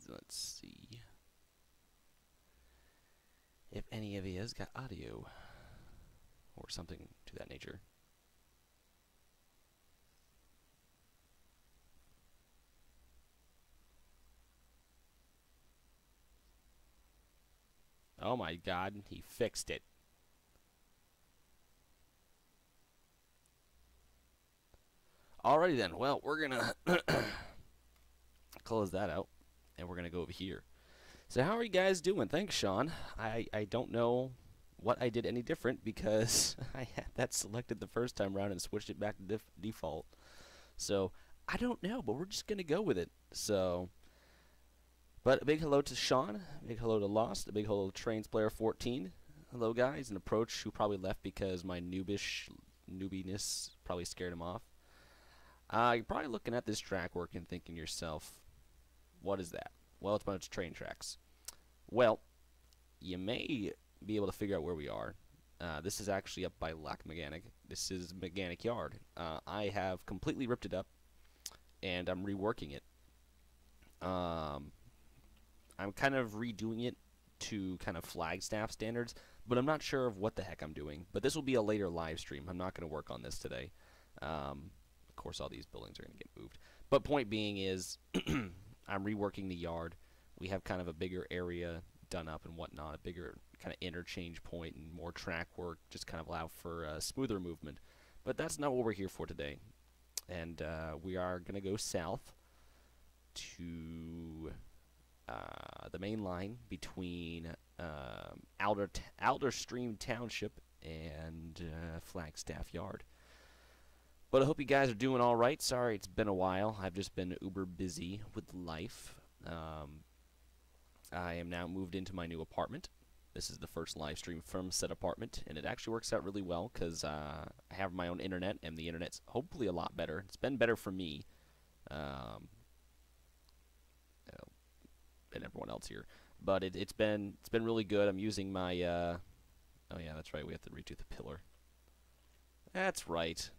let's see if any of you has got audio or something to that nature. Oh my god, he fixed it. Alrighty then, well, we're gonna close that out, and we're gonna go over here. So how are you guys doing? Thanks, Sean. I don't know what I did any different because I had that selected the first time around and switched it back to default. So I don't know, but we're just gonna go with it. So, but a big hello to Sean, a big hello to Lost, a big hello to Trains Player 14. Hello guys, and Approach, who probably left because my noobiness probably scared him off. You're probably looking at this track work and thinking to yourself, what is that? Well, it's a bunch of train tracks. Well, you may be able to figure out where we are. This is actually up by Lac Mechanic. This is Mechanic Yard. I have completely ripped it up, and I'm reworking it. I'm kind of redoing it to kind of Flagstaff standards, but I'm not sure of what the heck I'm doing. But this will be a later live stream. I'm not going to work on this today. Of course, all these buildings are going to get moved. But point being is, I'm reworking the yard. We have kind of a bigger area done up and whatnot, a bigger kind of interchange point and more track work, just kind of allow for smoother movement. But that's not what we're here for today. And we are going to go south to the main line between Alder Stream Township and Flagstaff Yard. But I hope you guys are doing alright. Sorry it's been a while. I've just been uber busy with life. I am now moved into my new apartment. This is the first live stream from said apartment, and it actually works out really well because I have my own internet, and the internet's hopefully a lot better. It's been better for me than everyone else here, but it's been really good. I'm using my oh yeah, that's right. We have to redo the pillar. That's right.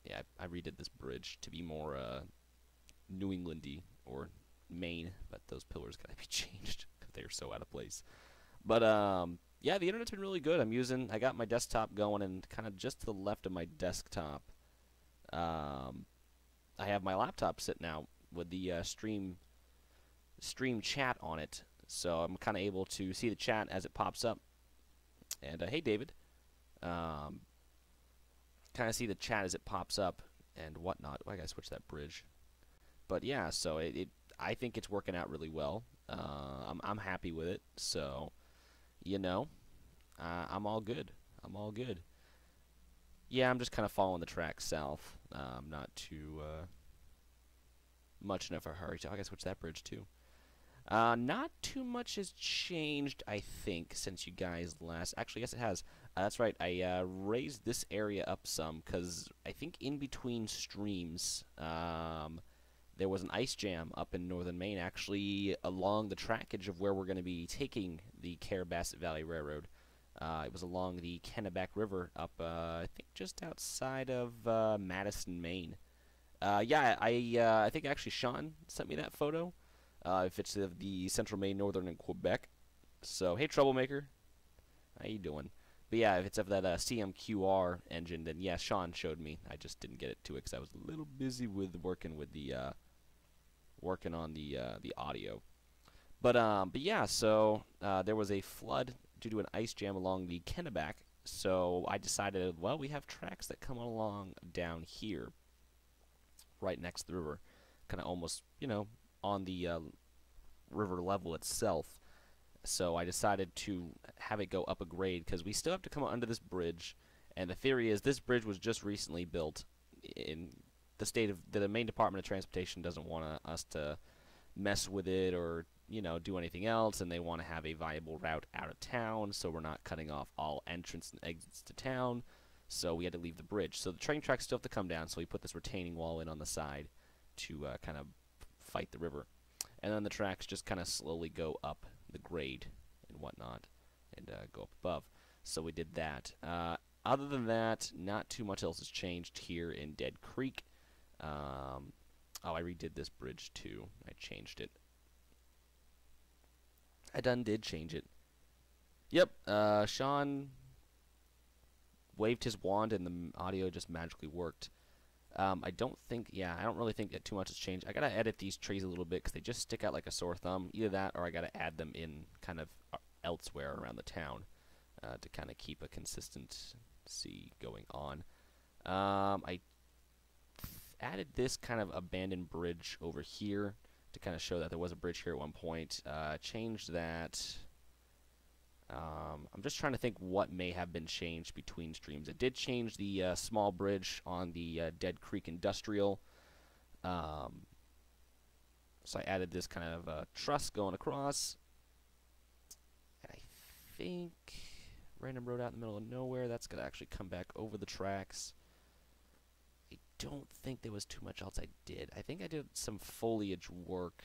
Yeah, I redid this bridge to be more New Englandy or Maine, but those pillars gotta be changed because they're so out of place. But yeah, the internet's been really good. I got my desktop going, and kind of just to the left of my desktop, I have my laptop sitting out with the stream chat on it, so I'm kind of able to see the chat as it pops up. And hey, David. Kind of see the chat as it pops up and whatnot. Oh, I gotta switch that bridge. But yeah, so I think it's working out really well. I'm happy with it. So, you know, I'm all good. I'm all good. Yeah, I'm just kind of following the track south. Not too much in a hurry. I gotta switch that bridge too. Not too much has changed, I think, since you guys last... Actually, yes, it has. That's right. I raised this area up some because I think in between streams, there was an ice jam up in northern Maine, actually along the trackage of where we're going to be taking the Carrabassett Valley Railroad. It was along the Kennebec River up, I think, just outside of Madison, Maine. Yeah, I think actually Sean sent me that photo. If it's of the Central Maine, Northern, and Quebec. So, hey, Troublemaker. How you doing? But yeah, if it's of that CMQR engine, then yeah, Sean showed me. I just didn't get it to it because I was a little busy with working on the audio. But yeah, so there was a flood due to an ice jam along the Kennebec. So I decided, well, we have tracks that come along down here, right next to the river, kind of almost, you know, on the river level itself. So I decided to have it go up a grade because we still have to come under this bridge, and the theory is this bridge was just recently built. In the state of the Maine Department of Transportation doesn't want us to mess with it or, you know, do anything else, and they want to have a viable route out of town, so we're not cutting off all entrance and exits to town. So we had to leave the bridge. So the train tracks still have to come down, so we put this retaining wall in on the side to kind of fight the river. And then the tracks just kind of slowly go up the grade and whatnot and go up above. So we did that. Other than that, not too much else has changed here in Dead Creek. Oh, I redid this bridge too. I changed it. I did change it. Yep, Sean waved his wand and the audio just magically worked. I don't really think that too much has changed. I gotta edit these trees a little bit because they just stick out like a sore thumb. Either that or I gotta add them in kind of elsewhere around the town to kind of keep a consistency going on. I added this kind of abandoned bridge over here to kind of show that there was a bridge here at one point. Changed that. I'm just trying to think what may have been changed between streams. It did change the small bridge on the Dead Creek Industrial. So I added this kind of truss going across. And I think random road out in the middle of nowhere. That's going to actually come back over the tracks. I don't think there was too much else I did. I think I did some foliage work.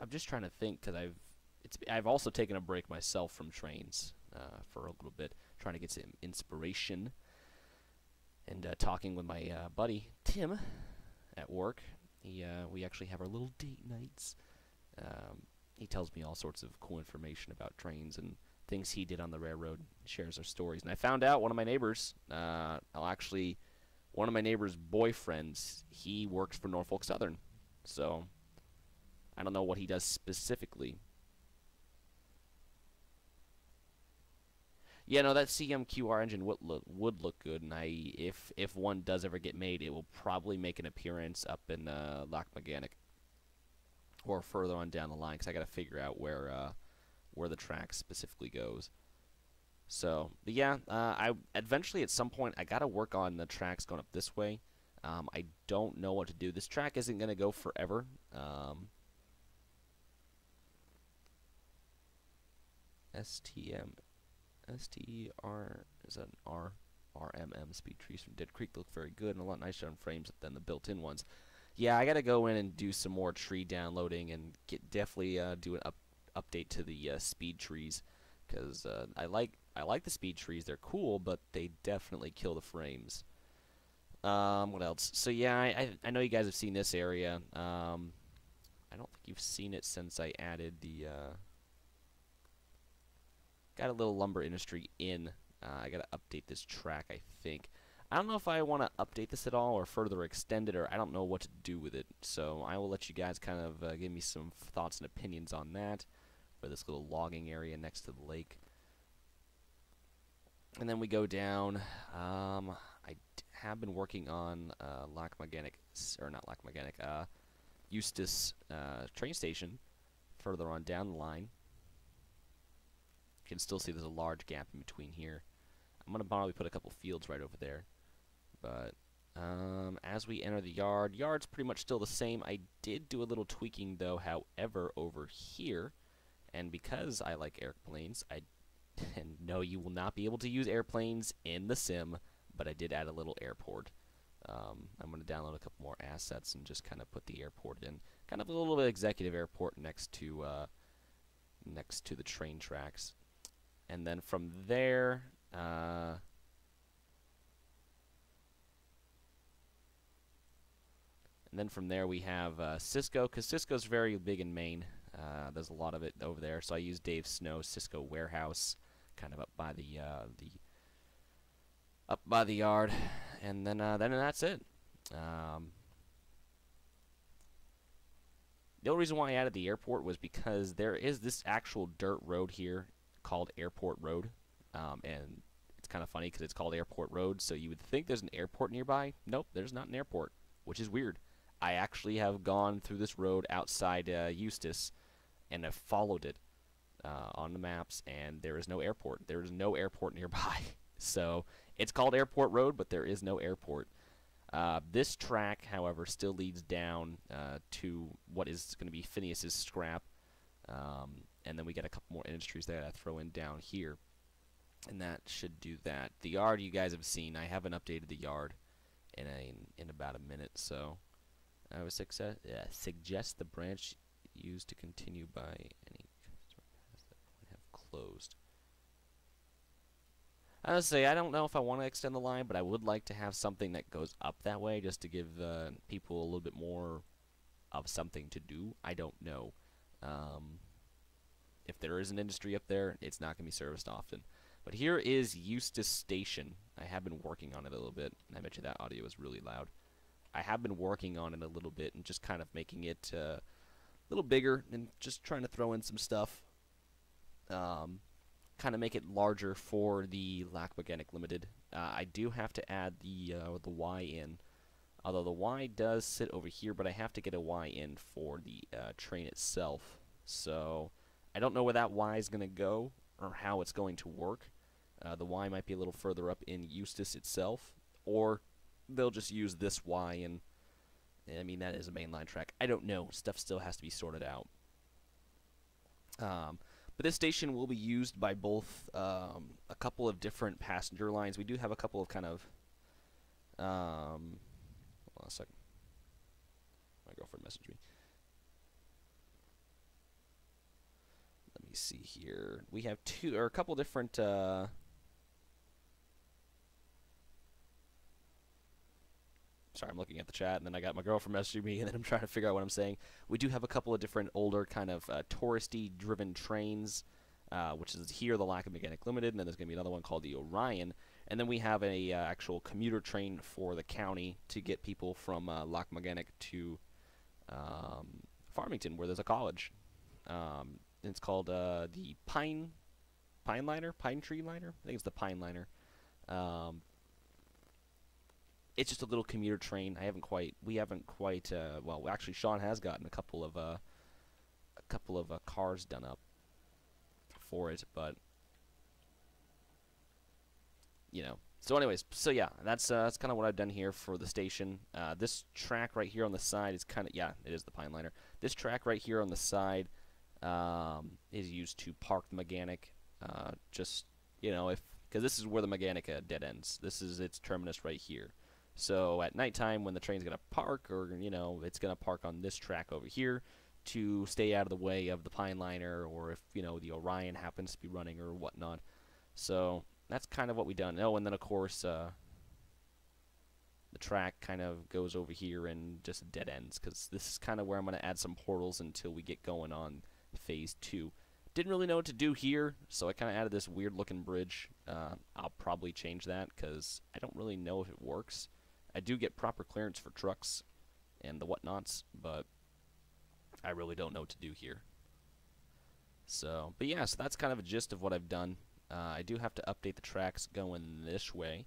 I'm just trying to think because I've also taken a break myself from trains for a little bit, trying to get some inspiration. And talking with my buddy Tim at work, we actually have our little date nights. He tells me all sorts of cool information about trains and things he did on the railroad. Shares our stories, and I found out one of my neighbors, one of my neighbor's boyfriends, he works for Norfolk Southern. So I don't know what he does specifically. Yeah, no, that CMQR engine would look good, and if one does ever get made, it will probably make an appearance up in Lochmaganic or further on down the line, because I got to figure out where the track specifically goes. So, but yeah, I eventually at some point I got to work on the tracks going up this way. I don't know what to do. This track isn't going to go forever. STR is an RMM speed trees from Dead Creek look very good and a lot nicer on frames than the built-in ones. Yeah, I gotta go in and do some more tree downloading and definitely do an update to the speed trees, because I like the speed trees. They're cool, but they definitely kill the frames. What else? So yeah, I know you guys have seen this area. I don't think you've seen it since I added the. Got a little lumber industry in. I got to update this track, I think. I don't know if I want to update this at all or further extend it, or I don't know what to do with it. So I will let you guys kind of give me some thoughts and opinions on that for this little logging area next to the lake. And then we go down. I have been working on Eustis train station further on down the line. You can still see there's a large gap in between here. I'm going to probably put a couple fields right over there. But as we enter the yard's pretty much still the same. I did do a little tweaking, though, however, over here. And because I like airplanes, and no, you will not be able to use airplanes in the sim, but I did add a little airport. I'm going to download a couple more assets and just kind of put the airport in. Kind of a little bit executive airport next to the train tracks. And then from there, and then from there we have Cisco, because Cisco's very big in Maine. There's a lot of it over there, so I use Dave Snow's Cisco warehouse, kind of up by the yard, and then that's it. The only reason why I added the airport was because there is this actual dirt road here called Airport Road, and it's kind of funny because it's called Airport Road, so you would think there's an airport nearby. Nope, there's not an airport, which is weird. I actually have gone through this road outside Eustis, and have followed it on the maps, and there is no airport. There is no airport nearby. So it's called Airport Road, but there is no airport. This track, however, still leads down to what is going to be Phineas's scrap, and then we get a couple more industries that I throw in down here, and that should do that. The yard you guys have seen. I haven't updated the yard in about a minute, so I would suggest the branch used to continue by any customer paths that would have closed. I would say I don't know if I want to extend the line, but I would like to have something that goes up that way, just to give people a little bit more of something to do. I don't know. If there is an industry up there, it's not going to be serviced often. But here is Eustis Station. I have been working on it a little bit, and I bet you that audio is really loud. I have been working on it a little bit and just kind of making it a little bigger and just trying to throw in some stuff. Kind of make it larger for the Lac Méganic Limited. I do have to add the Y in, although the Y does sit over here, but I have to get a Y in for the train itself. So I don't know where that Y is going to go or how it's going to work. The Y might be a little further up in Eustis itself, or they'll just use this Y, and I mean, that is a mainline track. I don't know. Stuff still has to be sorted out. But this station will be used by both a couple of different passenger lines. We do have a couple of kind of... hold on a second. My girlfriend messaged me. Let me see here. We have a couple different... Sorry, I'm looking at the chat, and then I got my girlfriend messaging me, and then I'm trying to figure out what I'm saying. We do have a couple of different older kind of touristy-driven trains, which is here the Lac Méganic Limited, and then there's going to be another one called the Orion. And then we have a actual commuter train for the county to get people from Lac Méganic to Farmington, where there's a college. It's called the Pine Liner? Pine Tree Liner? I think it's the Pine Liner. It's just a little commuter train. We haven't quite, well, actually Sean has gotten a couple of cars done up for it, but, you know. So anyways, so yeah, that's kind of what I've done here for the station. This track right here on the side is kind of, yeah, it is the Pine Liner. This track right here on the side is used to park the Méganic, just, you know, because this is where the Méganic dead ends. This is its terminus right here. So at nighttime, when the train's going to park, or, you know, it's going to park on this track over here to stay out of the way of the Pine Liner, or if, you know, the Orion happens to be running or whatnot. So that's kind of what we've done. Oh, and then, of course, the track kind of goes over here and just dead ends, because this is kind of where I'm going to add some portals until we get going on Phase 2. Didn't really know what to do here, so I kind of added this weird-looking bridge. I'll probably change that, because I don't really know if it works. I do get proper clearance for trucks and the whatnots, but I really don't know what to do here. So, but yeah, so that's kind of a gist of what I've done. I do have to update the tracks going this way.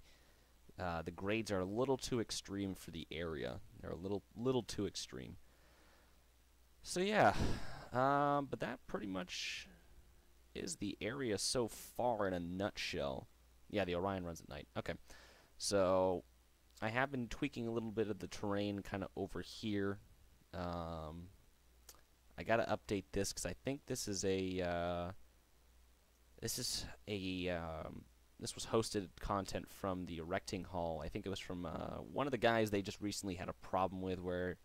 The grades are a little too extreme for the area. They're a little too extreme. So yeah, but that pretty much is the area so far in a nutshell. Yeah, the Orion runs at night. Okay, so I have been tweaking a little bit of the terrain kind of over here. I got to update this because I think this is this was hosted content from the Erecting Hall. I think it was from one of the guys they just recently had a problem with, where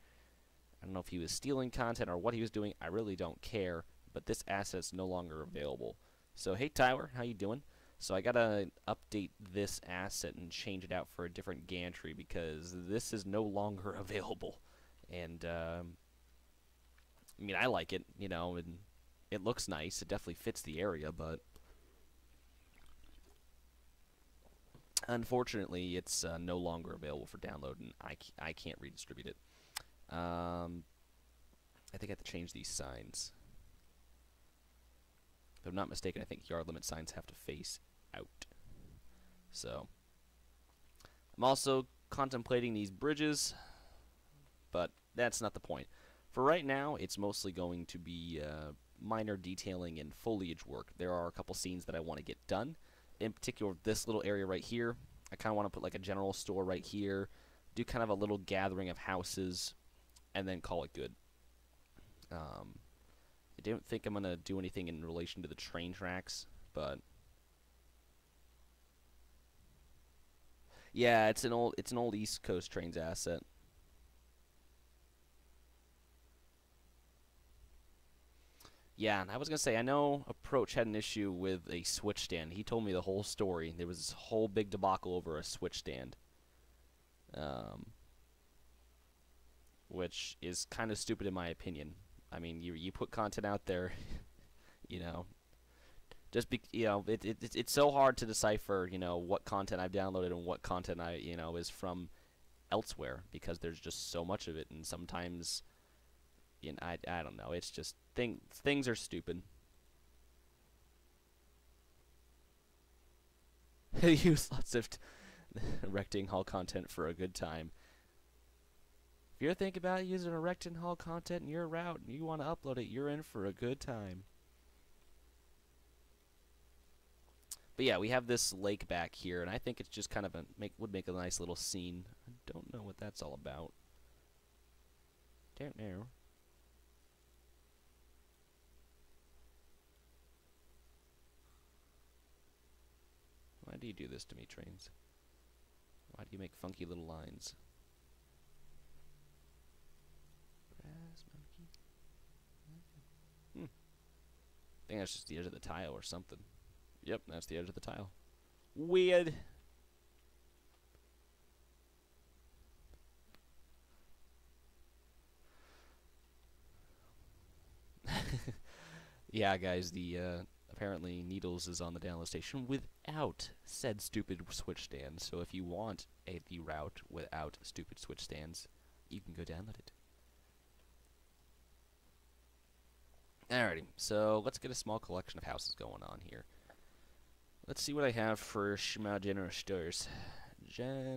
I don't know if he was stealing content or what he was doing. I really don't care, but this asset's no longer available. So hey Tyler, how you doing? So I gotta update this asset and change it out for a different gantry, because this is no longer available. And I mean, I like it, you know, and it looks nice. It definitely fits the area, but unfortunately, it's no longer available for download, and I can't redistribute it. I think I have to change these signs. If I'm not mistaken, I think yard limit signs have to face out. So I'm also contemplating these bridges, but that's not the point. For right now, it's mostly going to be minor detailing and foliage work. There are a couple scenes that I want to get done. In particular, this little area right here, I kind of want to put like a general store right here, do kind of a little gathering of houses, and then call it good. I don't think I'm going to do anything in relation to the train tracks, but yeah, it's an old East Coast Trains asset. Yeah, and I was going to say, I know Approach had an issue with a switch stand. He told me the whole story. There was this whole big debacle over a switch stand. which is kind of stupid in my opinion. I mean, you put content out there, you know, it's so hard to decipher, what content I've downloaded and what content is from elsewhere because there's just so much of it, and sometimes, I don't know. It's just things are stupid. Use lots of erecting hall content for a good time. If you're thinking about using erecting hall content in your route and you want to upload it, you're in for a good time. But yeah, we have this lake back here, and I think it's just kind of would make a nice little scene. I don't know what that's all about. Don't know. Why do you do this to me, trains? Why do you make funky little lines? Grass monkey. I think that's just the edge of the tile or something. Yep, that's the edge of the tile. Weird. Yeah, guys, apparently Needles is on the download station without said stupid switch stands. So if you want the route without stupid switch stands, you can go download it. Alrighty, so let's get a small collection of houses going on here. Let's see what I have for Shima General Stores. General.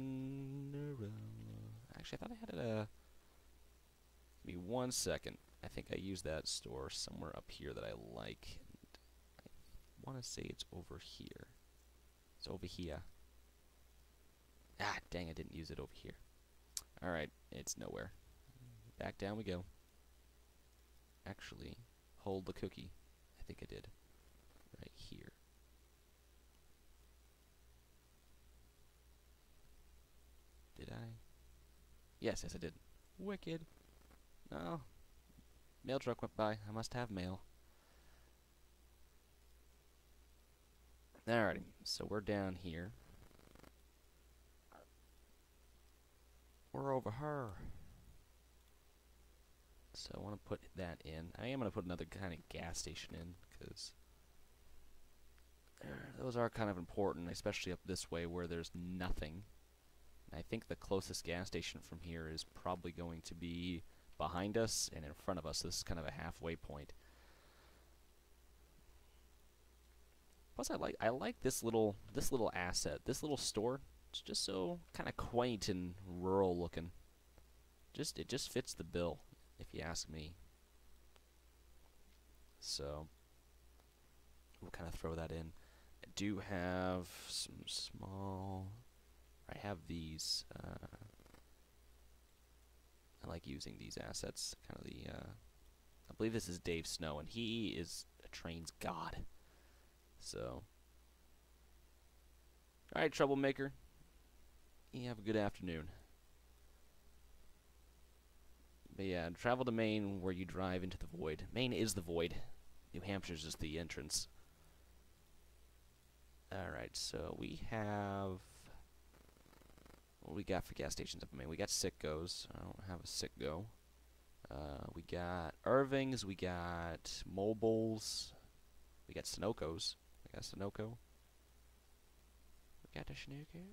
Actually, I thought I had it. Give me 1 second. I think I used that store somewhere up here that I like. And I want to say it's over here. It's over here. Ah, dang, I didn't use it over here. Alright, it's nowhere. Back down we go. Actually, hold the cookie. I think I did. Right here. Did I? Yes, I did. Wicked. No. Mail truck went by. I must have mail. Alrighty, so we're down here. We're over her. So I want to put that in. I am going to put another kind of gas station in, because those are kind of important, especially up this way where there's nothing. I think the closest gas station from here is probably going to be behind us and in front of us. This is kind of a halfway point. Plus, I like this little asset, this little store. It's just so kind of quaint and rural looking. It just fits the bill, if you ask me. So we'll kind of throw that in. I do have some small. I have these. I like using these assets. Kind of the. I believe this is Dave Snow, and he is a train's god. So. All right, troublemaker. You have a good afternoon. But yeah, travel to Maine, where you drive into the void. Maine is the void. New Hampshire's just the entrance. Alright, so we have... What do we got for gas stations up in Maine? We got Sitkos. I don't have a Sitko. We got Irvings. We got Mobiles. We got Sunocos. We got Sunoco. We got a Sunoco.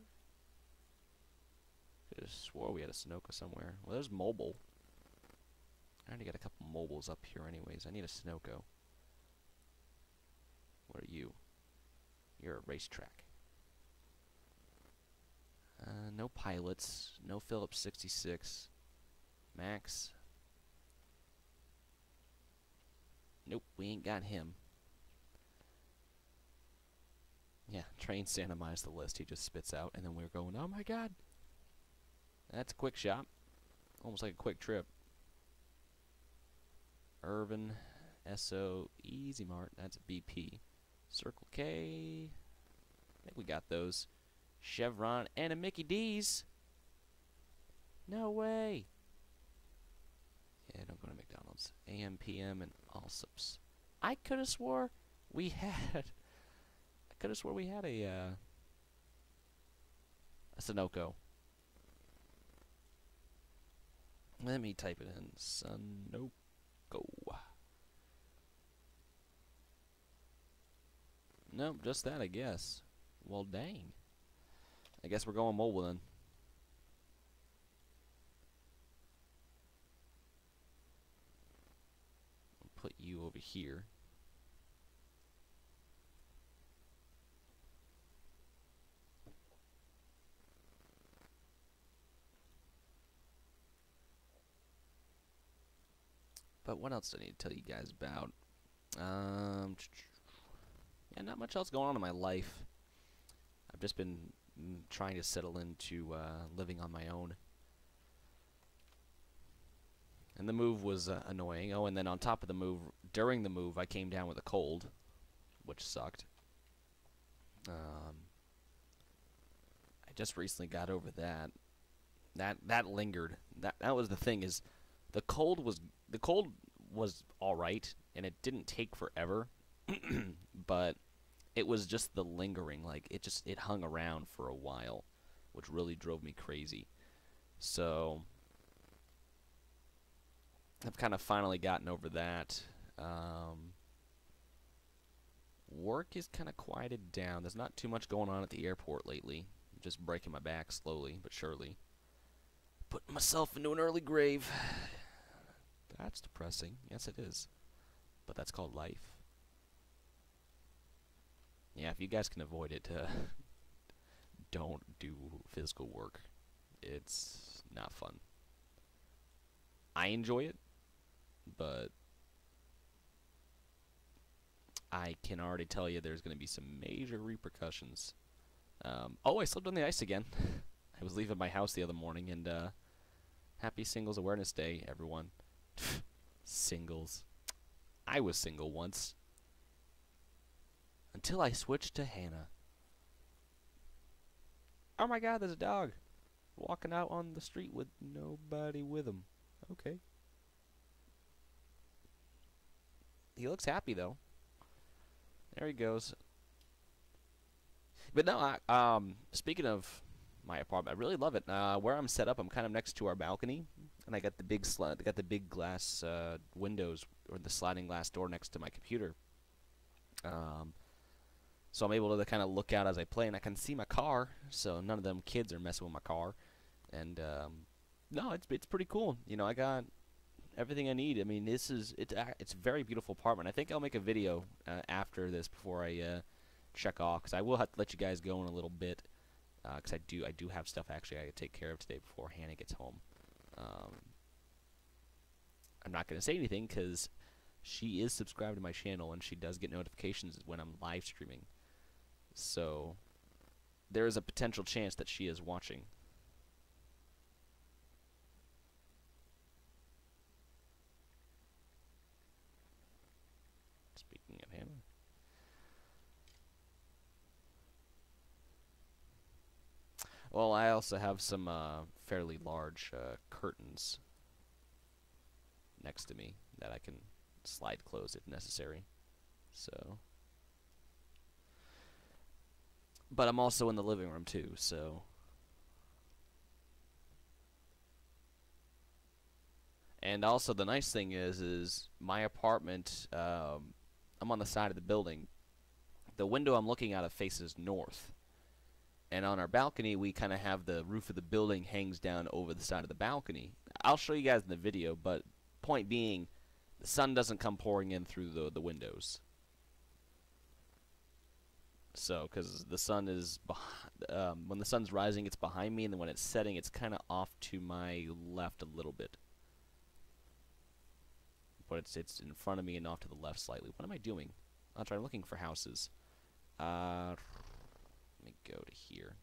Could have swore we had a Sunoco somewhere. Well, there's Mobile. I already got a couple Mobiles up here anyways. I need a Sunoco. What are you? You're a racetrack. No pilots. No Phillips 66. Max. Nope, we ain't got him. Yeah, train sanitized the list. He just spits out, and then we're going, oh my god. That's a quick shop. Almost like a quick trip. Irvin, SO, Easy Mart. That's a BP. Circle K. I think we got those. Chevron and a Mickey D's. No way. Yeah, don't go to McDonald's. AM, PM, and Allsups. I could have swore we had. I could have swore we had a Sunoco. Let me type it in. Sunoco. Nope, just that, I guess. Well, dang. I guess we're going mobile then. I'll put you over here. But what else do I need to tell you guys about? Yeah, not much else going on in my life. I've just been trying to settle into living on my own. And the move was annoying. Oh, and then on top of the move, during the move, I came down with a cold, which sucked. I just recently got over that. That lingered. That was the thing, is the cold was all right, and it didn't take forever. But it was just the lingering, like it hung around for a while, which really drove me crazy. So I've kind of finally gotten over that. Work is kind of quieted down. There's not too much going on at the airport lately. I'm just breaking my back slowly but surely. Putting myself into an early grave. That's depressing. Yes, it is. But that's called life. Yeah, if you guys can avoid it, don't do physical work. It's not fun. I enjoy it, but I can already tell you there's going to be some major repercussions. Oh, I slipped on the ice again. I was leaving my house the other morning, and happy Singles Awareness Day, everyone. Singles. I was single once. Until I switched to Hannah. Oh my god, there's a dog walking out on the street with nobody with him. Okay. He looks happy, though. There he goes. But no, speaking of my apartment, I really love it. Where I'm set up, I'm kind of next to our balcony, and I got the big glass windows, or the sliding glass door next to my computer. So I'm able to kind of look out as I play, and I can see my car, so none of them kids are messing with my car. And no, it's pretty cool. You know, I got everything I need. I mean, it's a very beautiful apartment. I think I'll make a video after this before I check off, because I will have to let you guys go in a little bit, because I do have stuff actually I gotta take care of today before Hannah gets home. I'm not gonna say anything because she is subscribed to my channel, and she does get notifications when I'm live streaming. So there is a potential chance that she is watching. Speaking of Hannah. Well, I also have some fairly large curtains next to me that I can slide closed if necessary. So, but I'm also in the living room too, so. And also the nice thing is my apartment, I'm on the side of the building. The window I'm looking out of faces north. And on our balcony, we kind of have the roof of the building hangs down over the side of the balcony. I'll show you guys in the video, but point being, the sun doesn't come pouring in through the windows. So, because the sun is when the sun's rising, it's behind me, and then when it's setting, it's kind of off to my left a little bit. But it's in front of me and off to the left slightly. What am I doing? I'll try looking for houses. Let me go to here.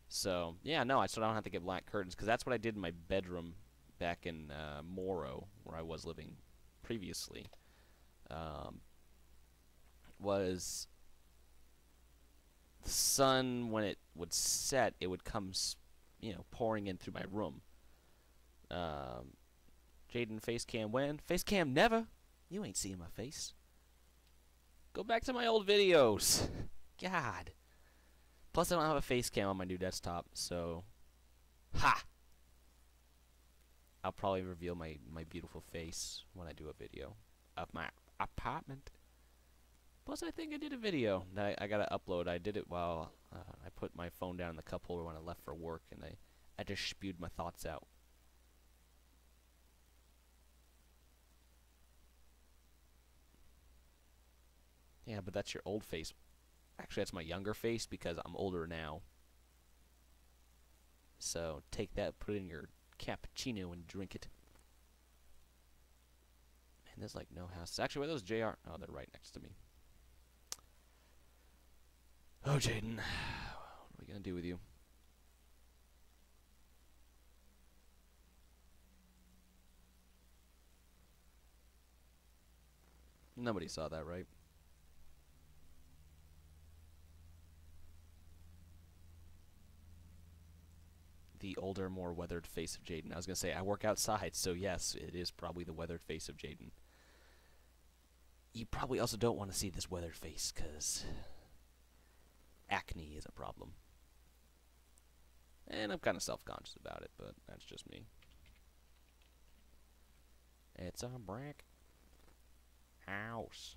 So, yeah, no, I don't have to get black curtains, because that's what I did in my bedroom back in Morrow, where I was living previously. Was the sun, when it would set, it would come, pouring in through my room. Jaden, face cam when? Face cam never. You ain't seeing my face. Go back to my old videos. God. Plus, I don't have a face cam on my new desktop, so. Ha! I'll probably reveal my beautiful face when I do a video of my apartment. Plus, I think I did a video that I gotta upload. I did it while I put my phone down in the cup holder when I left for work, and I just spewed my thoughts out. Yeah, but that's your old face. Actually, that's my younger face because I'm older now. So take that, put it in your cappuccino, and drink it. Man, there's like no houses. Actually, where are those JR? Oh, they're right next to me. Oh, Jaden, what are we gonna do with you? Nobody saw that, right? The older, more weathered face of Jaden. I was gonna say I work outside, so yes, it is probably the weathered face of Jaden. You probably also don't want to see this weathered face, because acne is a problem. And I'm kind of self-conscious about it, but that's just me. It's a brick house.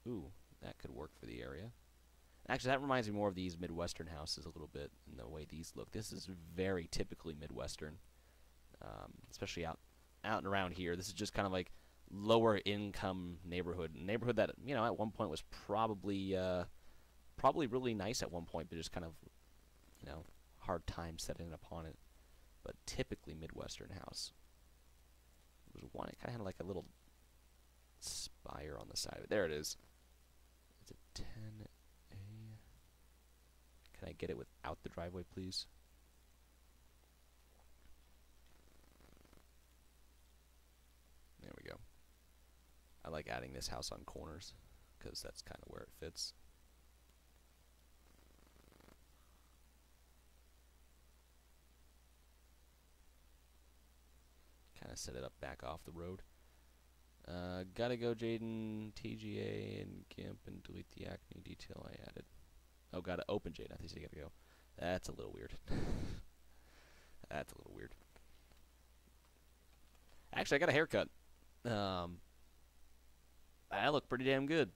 Ooh, that could work for the area. Actually, that reminds me more of these Midwestern houses a little bit, in the way these look. This is very typically Midwestern, especially out and around here. This is just kind of like lower income neighborhood. A neighborhood that, you know, at one point was probably really nice at one point, but just kind of, you know, hard time setting upon it. But typically Midwestern house. There was one, it kind of had like a little spire on the side of it. There it is. It's a 10A. Can I get it without the driveway, please? There we go. I like adding this house on corners, because that's kind of where it fits. Kind of set it up back off the road. Gotta go, Jaden, TGA, and GIMP, and delete the acne detail I added. Oh, gotta open Jaden. I think you gotta go. That's a little weird. That's a little weird. Actually, I got a haircut. I look pretty damn good,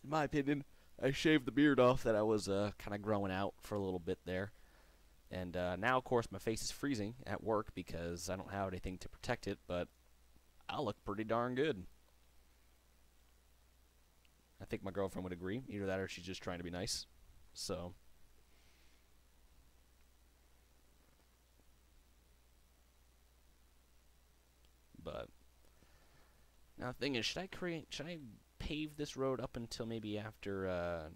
in my opinion. I shaved the beard off that I was kind of growing out for a little bit there. And now, of course, my face is freezing at work because I don't have anything to protect it, but I look pretty darn good. I think my girlfriend would agree. Either that or she's just trying to be nice. So, but now the thing is, should I pave this road up until maybe after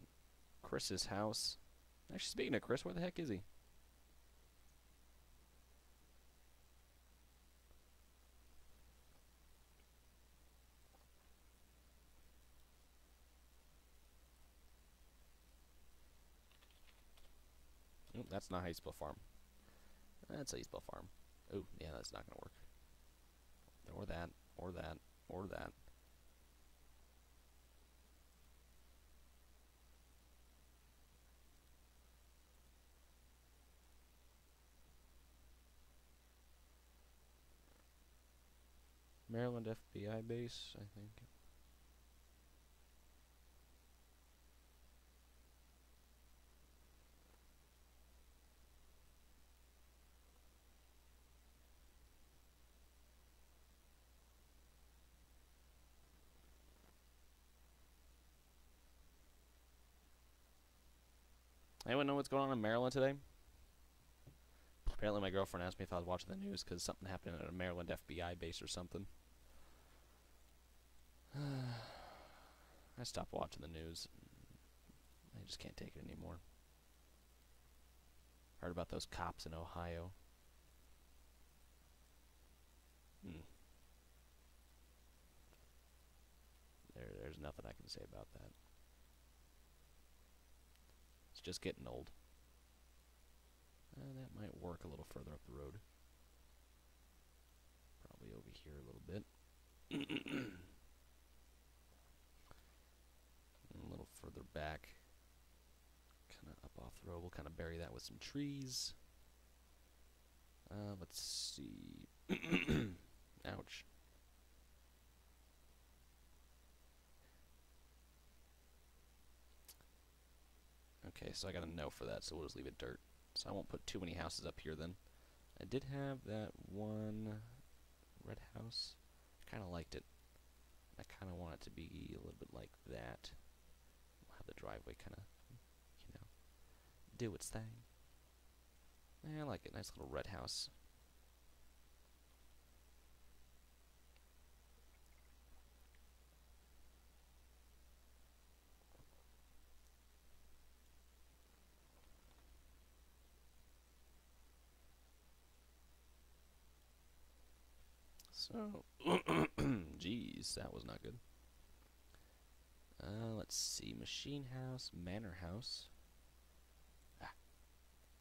Chris's house? Actually, speaking of Chris, where the heck is he? Oh, that's not how you spell farm. That's how you spell farm. Oh, yeah, that's not gonna work. Or that, or that, or that. Maryland FBI base, I think. Anyone know what's going on in Maryland today? Apparently my girlfriend asked me if I was watching the news because something happened at a Maryland FBI base or something. I stopped watching the news. I just can't take it anymore. Heard about those cops in Ohio. There's nothing I can say about that. It's just getting old. That might work a little further up the road. Probably over here a little bit. A little further back. Kind of up row, we'll kind of bury that with some trees. Let's see. Ouch. Okay, so I got a no for that, so we'll just leave it dirt. So I won't put too many houses up here then. I did have that one red house. I kind of liked it. I kind of want it to be a little bit like that. We'll have the driveway kind of, you know, do its thing. Yeah, I like it. Nice little red house. So, geez, that was not good. Let's see. Machine house, manor house. Ah,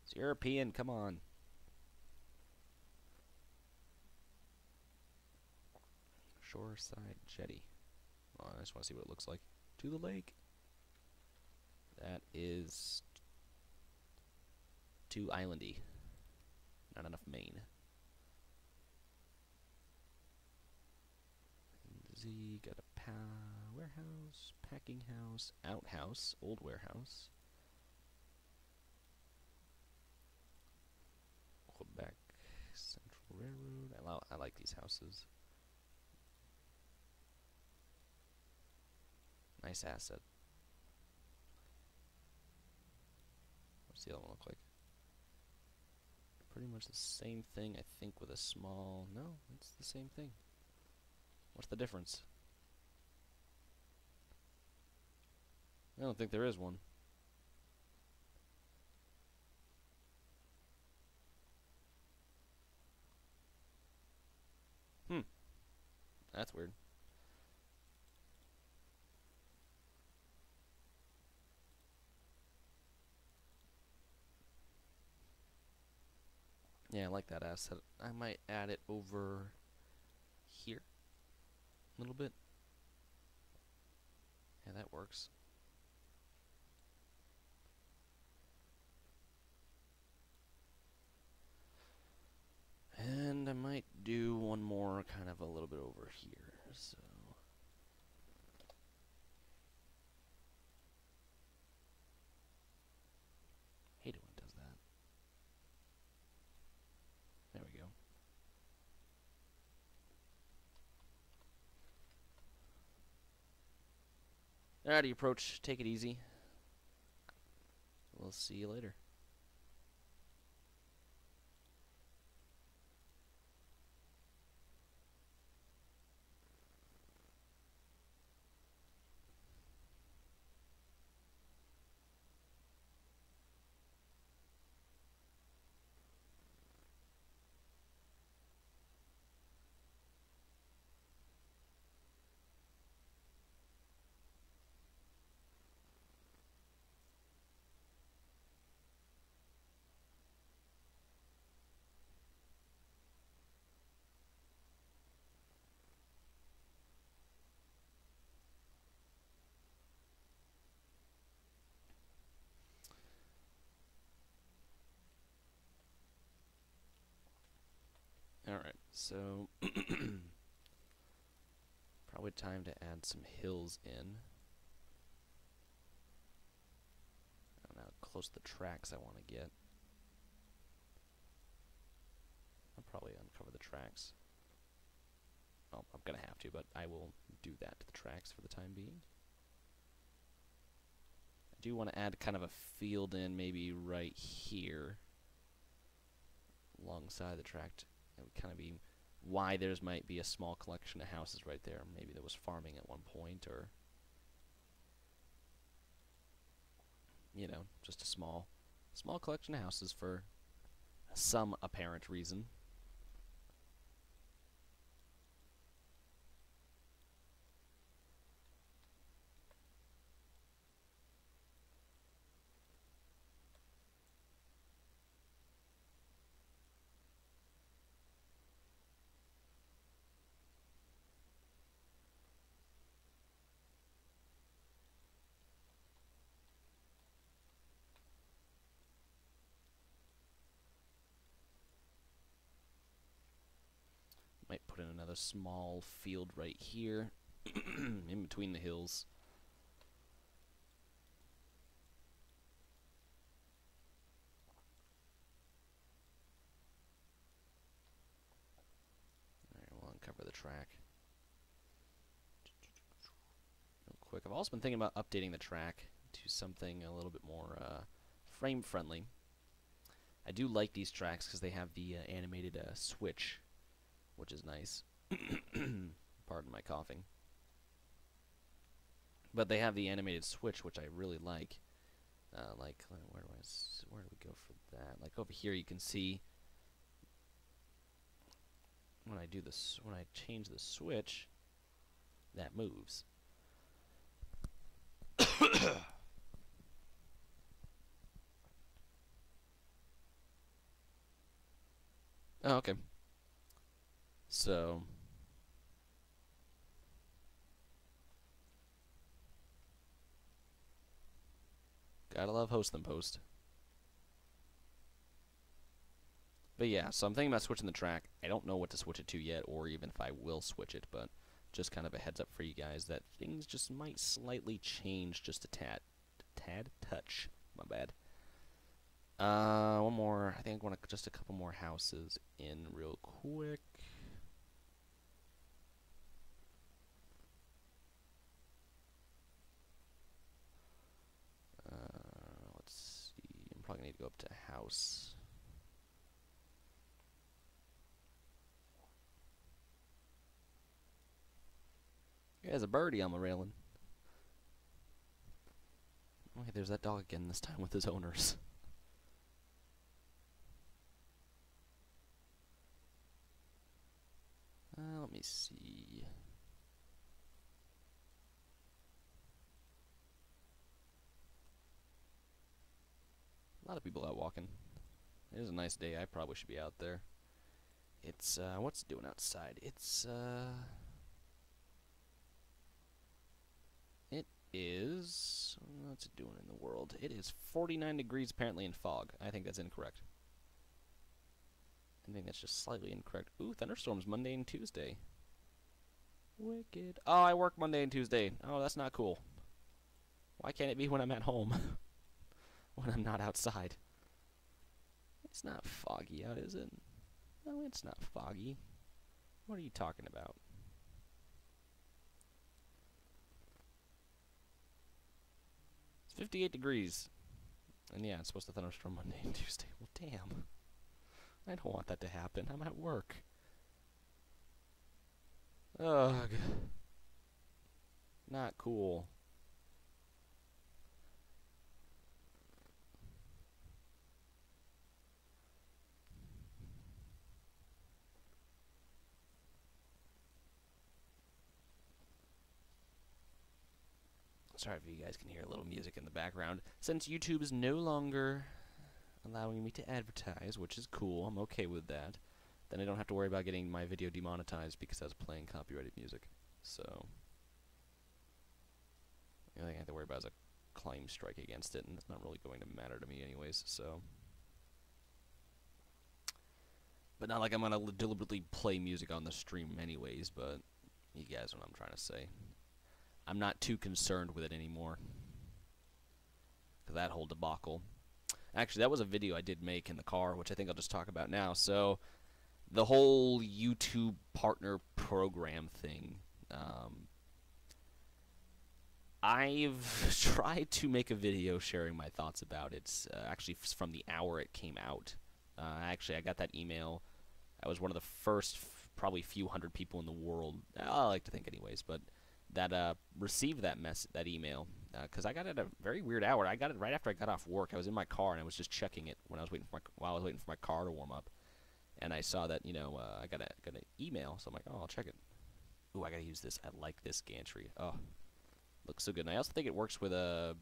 it's European, come on. Shoreside jetty. Oh, I just want to see what it looks like. To the lake. That is too islandy. Not enough main. Z got a warehouse, packing house, outhouse, old warehouse. Quebec Central Railroad. I like these houses. Nice asset. What's the other one look like? Pretty much the same thing, I think, with a small... No, it's the same thing. What's the difference? I don't think there is one. That's weird. Yeah, I like that asset. I might add it over here a little bit. Yeah, that works. And I might do one more kind of a little bit over here, so... hate it when it does that. There we go. Alrighty, approach. Take it easy. We'll see you later. Alright, so... probably time to add some hills in. I don't know how close to the tracks I want to get. I'll probably uncover the tracks. Oh, I'm going to have to, but I will do that to the tracks for the time being. I do want to add kind of a field in maybe right here alongside the track. It would kind of be why there's might be a small collection of houses right there. Maybe there was farming at one point, or you know, just a small collection of houses for some apparent reason. small field right here in between the hills. Alright, we'll uncover the track real quick. I've also been thinking about updating the track to something a little bit more frame friendly. I do like these tracks because they have the animated switch, which is nice. Pardon my coughing. But they have the animated switch, which I really like. Like, where do we go for that? Like over here, you can see when I do this, when I change the switch, that moves. Oh, okay. So, gotta love host them post. But yeah, so I'm thinking about switching the track. I don't know what to switch it to yet, or even if I will switch it, but just kind of a heads up for you guys that things just might slightly change just a tad. Touch. My bad. One more. I think I want just a couple more houses in real quick. Let's see. I'm probably gonna need to go up to house. Yeah, there's a birdie on the railing. Okay, there's that dog again, this time with his owners. Let me see. A lot of people out walking. It is a nice day. I probably should be out there. It's, what's it doing outside? It's, it is, what's it doing in the world? It is 49 degrees apparently in fog. I think that's incorrect. I think that's just slightly incorrect. Ooh, thunderstorms Monday and Tuesday. Wicked. Oh, I work Monday and Tuesday. Oh, that's not cool. Why can't it be when I'm at home? When I'm not outside? It's not foggy out, is it? No, it's not foggy. What are you talking about? It's 58 degrees. And yeah, it's supposed to thunderstorm Monday and Tuesday. Well, damn. I don't want that to happen. I'm at work. Ugh. Not cool. Sorry if you guys can hear a little music in the background. Since YouTube is no longer allowing me to advertise, which is cool, I'm okay with that, then I don't have to worry about getting my video demonetized because I was playing copyrighted music. So, the only thing I have to worry about is a claim strike against it, and it's not really going to matter to me anyways, so. But not like I'm going to deliberately play music on the stream anyways, but you guys know what I'm trying to say. I'm not too concerned with it anymore. That whole debacle. Actually, that was a video I did make in the car, which I think I'll just talk about now. So, the whole YouTube partner program thing. I've tried to make a video sharing my thoughts about it. Actually, from the hour it came out. Actually, I got that email. I was one of the first, probably few hundred people in the world. I like to think, anyways, but that received that email. Because I got it at a very weird hour. I got it right after I got off work. I was in my car and I was just checking it when I was waiting for while I was waiting for my car to warm up, and I saw that I got an email. So I'm like, oh, I'll check it. Ooh, I gotta use this. I like this gantry. Oh, looks so good. And I also think it works with heard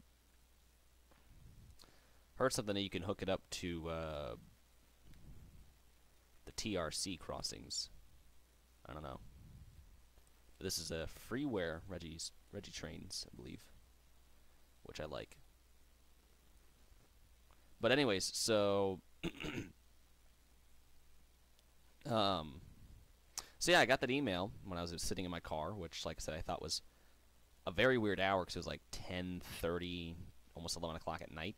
something that you can hook it up to the TRC crossings. I don't know. But this is a freeware Reggie trains, I believe, which I like. But anyways, so So yeah, I got that email when I was sitting in my car, which, like I said, I thought was a very weird hour because it was like 10:30, almost 11 o'clock at night.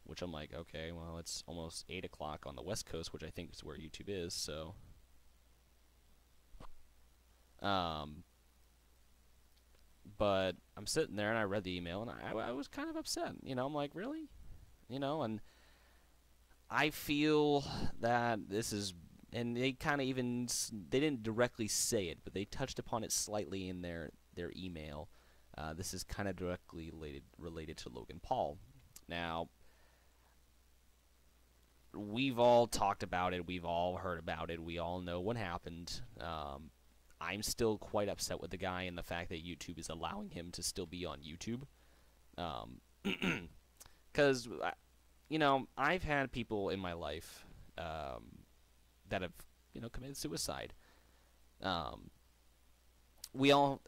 Which I'm like, okay, well, it's almost 8 o'clock on the West Coast, which I think is where YouTube is. So, but I'm sitting there and I read the email and I was kind of upset. I'm like, really? And I feel that this is, and they kind of even, they didn't directly say it, but they touched upon it slightly in their email. This is kind of directly related to Logan Paul. Now, we've all talked about it. We've all heard about it. We all know what happened. I'm still quite upset with the guy and the fact that YouTube is allowing him to still be on YouTube. Because, I've had people in my life that have, committed suicide. We all,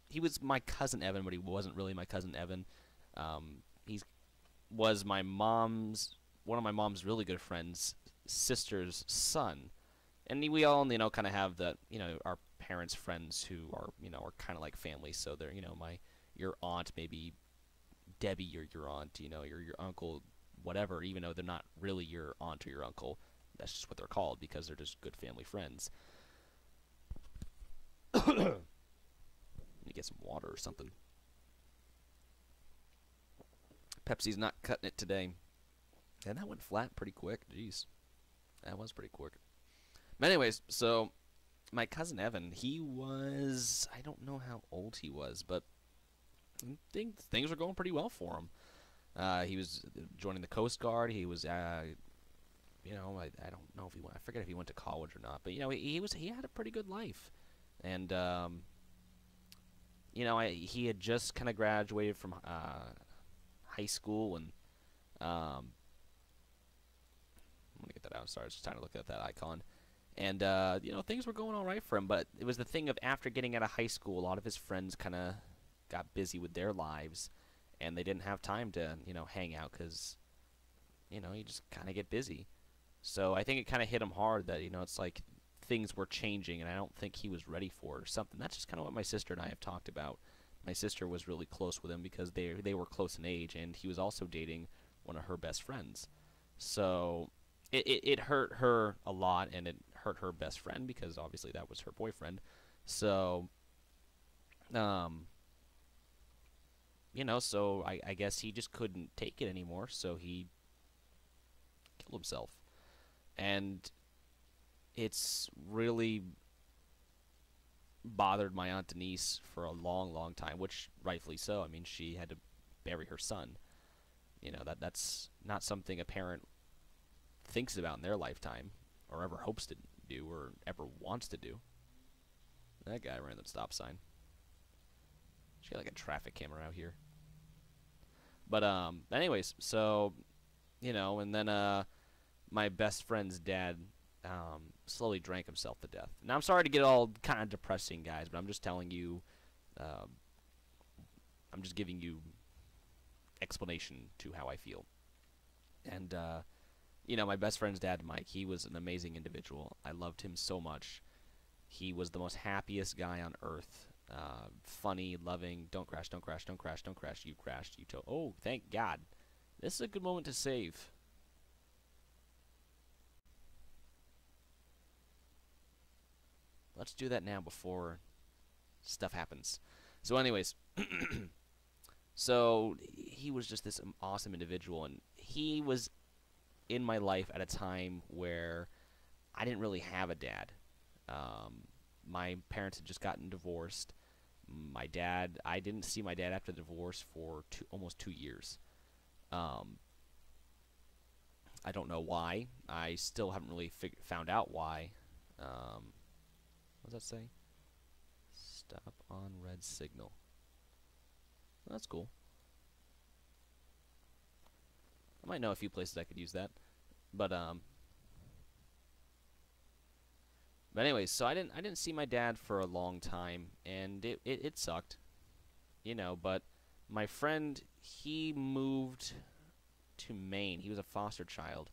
he was my cousin Evan, but he wasn't really my cousin Evan. He was one of my mom's really good friends' sister's son. And we all, kind of have the, our parents' friends who are, are kind of like family. So they're, your aunt, maybe Debbie or your aunt, your uncle, whatever, even though they're not really your aunt or your uncle. That's just what they're called because they're just good family friends. Let me get some water or something. Pepsi's not cutting it today. And that went flat pretty quick. Jeez. That was pretty quick. But anyways, so my cousin Evan, he was, I don't know how old he was, but I think things were going pretty well for him. He was joining the Coast Guard. He was, I don't know if he went, I forget if he went to college or not, but, he had a pretty good life. And, he had just kind of graduated from high school, and I'm gonna get that out. Sorry, I was just trying to look at that icon. And things were going all right for him, but it was the thing of after getting out of high school, a lot of his friends kind of got busy with their lives, and they didn't have time to hang out because you just kind of get busy. So I think it kind of hit him hard that it's like things were changing, and I don't think he was ready for it or something. That's just kind of what my sister and I have talked about. My sister was really close with him because they were close in age, and he was also dating one of her best friends. So it hurt her a lot, and it hurt her best friend because obviously that was her boyfriend. So, so I guess he just couldn't take it anymore, so he killed himself. And it's really bothered my Aunt Denise for a long, long time, which rightfully so. I mean, she had to bury her son. That's not something a parent thinks about in their lifetime, or ever hopes to do, or ever wants to do. That guy ran the stop sign. She got like a traffic camera out here. But anyways, so and then my best friend's dad slowly drank himself to death. Now I'm sorry to get all kind of depressing, guys, but I'm just telling you, I'm just giving you explanation to how I feel. And my best friend's dad, Mike, he was an amazing individual. I loved him so much. He was the most happiest guy on earth. Funny, loving. Don't crash, don't crash, don't crash, don't crash. You crashed. Oh, thank God. This is a good moment to save. Let's do that now before stuff happens. So anyways, so he was just this awesome individual, and he was in my life at a time where I didn't really have a dad. My parents had just gotten divorced. My dad, I didn't see my dad after the divorce for almost 2 years. I don't know why. I still haven't really found out why. What does that say? Stop on red signal. Well, that's cool. I might know a few places I could use that. But anyways, so I didn't see my dad for a long time, and it sucked. But my friend, he moved to Maine. He was a foster child,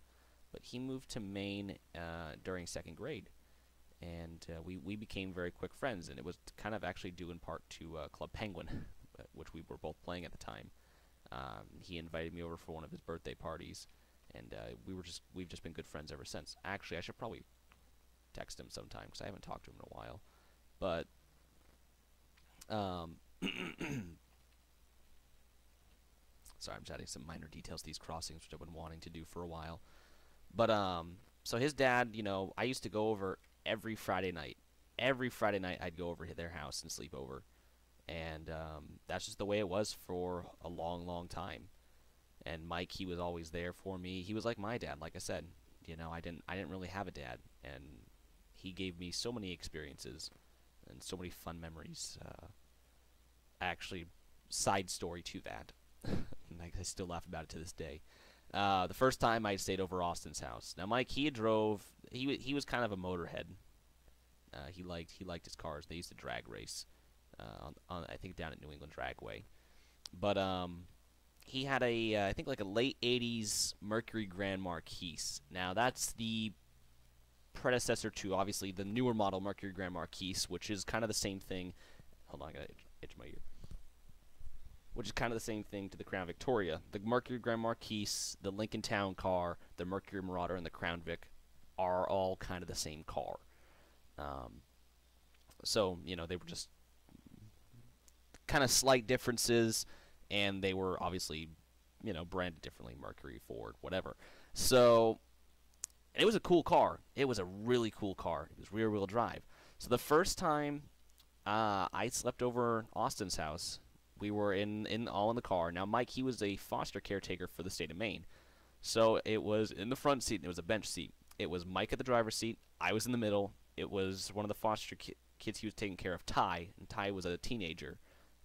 but he moved to Maine during second grade. and we became very quick friends, and it was kind of actually due in part to Club Penguin, which we were both playing at the time. He invited me over for one of his birthday parties, and we've just been good friends ever since. Actually, I should probably text him sometime because I haven't talked to him in a while. But sorry, I'm just adding some minor details to these crossings, which I've been wanting to do for a while. But so his dad, you know, I used to go over every Friday night. Every Friday night, I'd go over to their house and sleep over, and that's just the way it was for a long, long time. And Mike, he was always there for me. He was like my dad, like I said. You know, I didn't really have a dad, and he gave me so many experiences and so many fun memories. Actually, side story to that, and I still laugh about it to this day. The first time I stayed over Austin's house. Now, Mike, he drove. He was kind of a motorhead. He liked his cars. They used to drag race, on I think down at New England Dragway. But he had I think like a late '80s Mercury Grand Marquis. Now that's the predecessor to obviously the newer model Mercury Grand Marquis, which is kind of the same thing. Hold on, I gotta itch my ear. Which is kind of the same thing to the Crown Victoria. The Mercury Grand Marquis, the Lincoln Town Car, the Mercury Marauder, and the Crown Vic are all kind of the same car. So, you know, they were just kind of slight differences, and they were obviously, you know, branded differently, Mercury, Ford, whatever. So, and it was a cool car. It was a really cool car. It was rear-wheel drive. So the first time I slept over Austin's house, we were all in the car. Now, Mike, he was a foster caretaker for the state of Maine. So it was in the front seat, and it was a bench seat. It was Mike at the driver's seat. I was in the middle. It was one of the foster kids he was taking care of, Ty, and Ty was a teenager.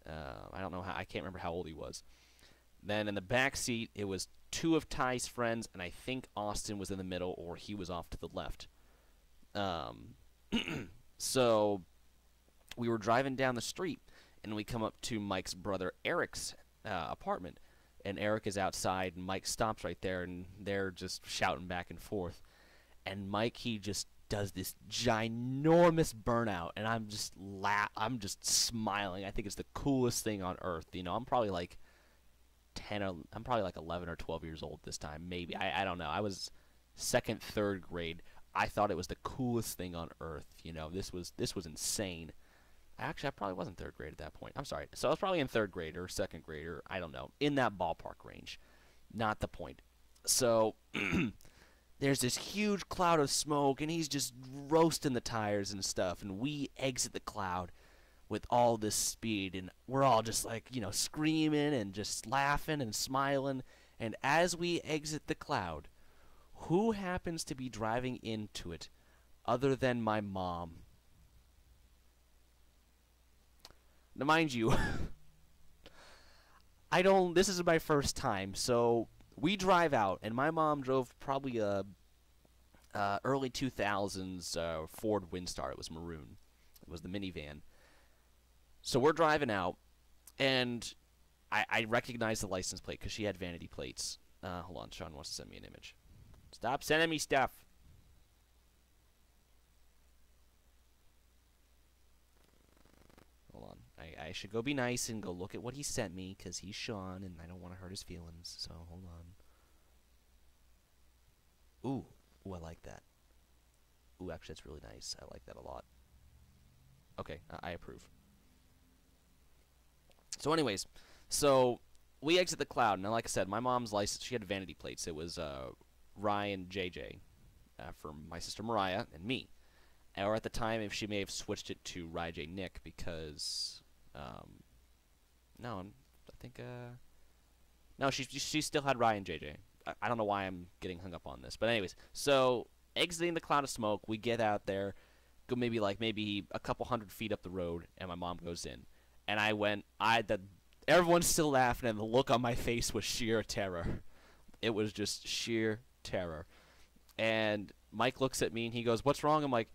I don't know I can't remember how old he was. Then in the back seat, it was two of Ty's friends, and I think Austin was in the middle, or he was off to the left. So we were driving down the street, and we come up to Mike's brother Eric's apartment, and Eric is outside, and Mike stops right there, and they're just shouting back and forth. And Mike, he just does this ginormous burnout, and I'm just smiling. I think it's the coolest thing on earth. You know, I'm probably like 11 or 12 years old this time, maybe. I don't know. I was second, third grade. I thought it was the coolest thing on earth. You know, this was insane. Actually, I probably wasn't third grade at that point. I'm sorry. So I was probably in third grade or second grade, or I don't know, in that ballpark range. Not the point. So there's this huge cloud of smoke, and he's just roasting the tires and stuff, and we exit the cloud with all this speed, and we're all just like, you know, screaming and just laughing and smiling. And as we exit the cloud, who happens to be driving into it other than my mom? Now, mind you, this is my first time, so we drive out, and my mom drove probably a early 2000s Ford Windstar. It was maroon. It was the minivan. So we're driving out, and I recognize the license plate because she had vanity plates. Hold on, Sean wants to send me an image. Stop sending me stuff. Hold on. I should go be nice and go look at what he sent me because he's Sean, and I don't want to hurt his feelings. So hold on. Ooh, I like that. Ooh, actually, that's really nice. I like that a lot. Okay, I approve. So anyways, so we exit the cloud. Now, like I said, my mom's license, she had vanity plates. It was Ryan JJ for my sister Mariah and me. Or at the time, if she may have switched it to Rye J Nick because, no, she still had Ryan JJ. I don't know why I'm getting hung up on this, but anyways, so exiting the cloud of smoke, we get out there, go maybe a couple hundred feet up the road, and my mom goes in, and everyone's still laughing, and the look on my face was sheer terror. It was just sheer terror, and Mike looks at me and he goes, "What's wrong?" I'm like,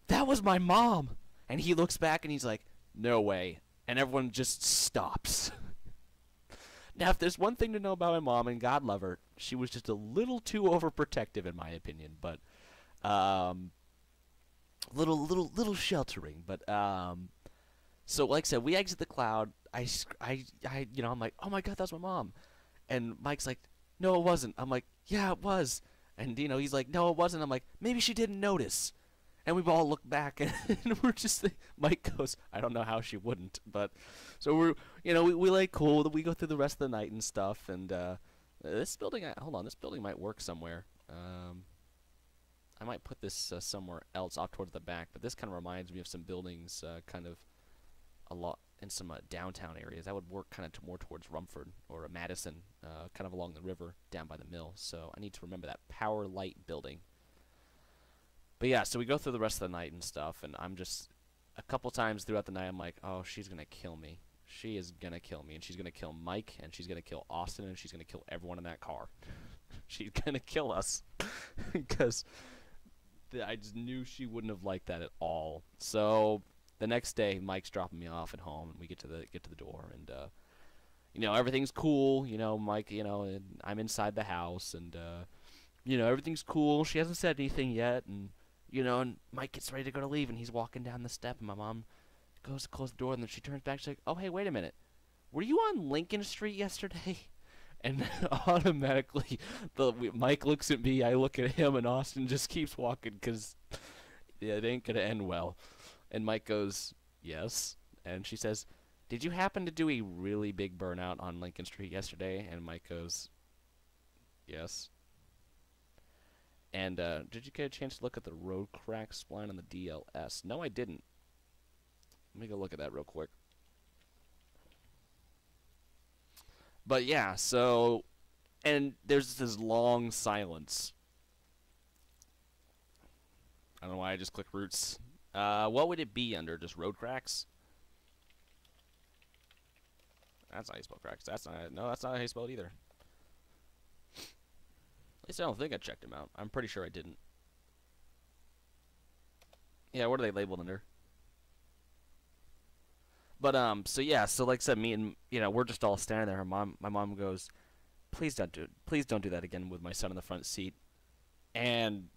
"That was my mom." And he looks back and he's like, "No way." And everyone just stops. Now, if there's one thing to know about my mom, and God love her, she was just a little too overprotective in my opinion. But little sheltering. But so like I said, we exit the cloud. I'm like, oh my god, that's my mom. And Mike's like, no, it wasn't. I'm like, yeah, it was. And he's like, no, it wasn't. I'm like, maybe she didn't notice. And we all look back, and we're just. Mike goes, I don't know how she wouldn't, but so we like cool. We go through the rest of the night and stuff, and this building. Hold on, this building might work somewhere. I might put this somewhere else off towards the back, but this kind of reminds me of some buildings, kind of a lot in some downtown areas. That would work kind of more towards Rumford or Madison, kind of along the river down by the mill. So I need to remember that Power Light building. But yeah, so we go through the rest of the night and stuff, and I'm just, a couple times throughout the night, I'm like, oh, she's going to kill me. She is going to kill me, and she's going to kill Mike, and she's going to kill Austin, and she's going to kill everyone in that car. She's going to kill us, because I just knew she wouldn't have liked that at all. So the next day, Mike's dropping me off at home, and we get to the door, and everything's cool. Mike, and I'm inside the house, and everything's cool. She hasn't said anything yet, and and Mike gets ready to go to leave, and he's walking down the step, and my mom goes to close the door, and then she turns back. She's like, "Oh, hey, wait a minute. Were you on Lincoln Street yesterday?" And automatically, Mike looks at me, I look at him, and Austin just keeps walking because it ain't gonna end well. And Mike goes, "Yes." And she says, "Did you happen to do a really big burnout on Lincoln Street yesterday?" And Mike goes, "Yes." And did you get a chance to look at the road crack spline on the DLS? No, I didn't. Let me go look at that real quick. But yeah, so, and there's this long silence. I don't know why I just clicked roots. What would it be under? Just road cracks? That's not how you spell cracks. That's not how you spell it either. At least I don't think I checked them out. I'm pretty sure I didn't. Yeah, what are they labeled under? But so yeah, so like I said, me and we're just all standing there. My mom goes, please don't do that again with my son in the front seat. And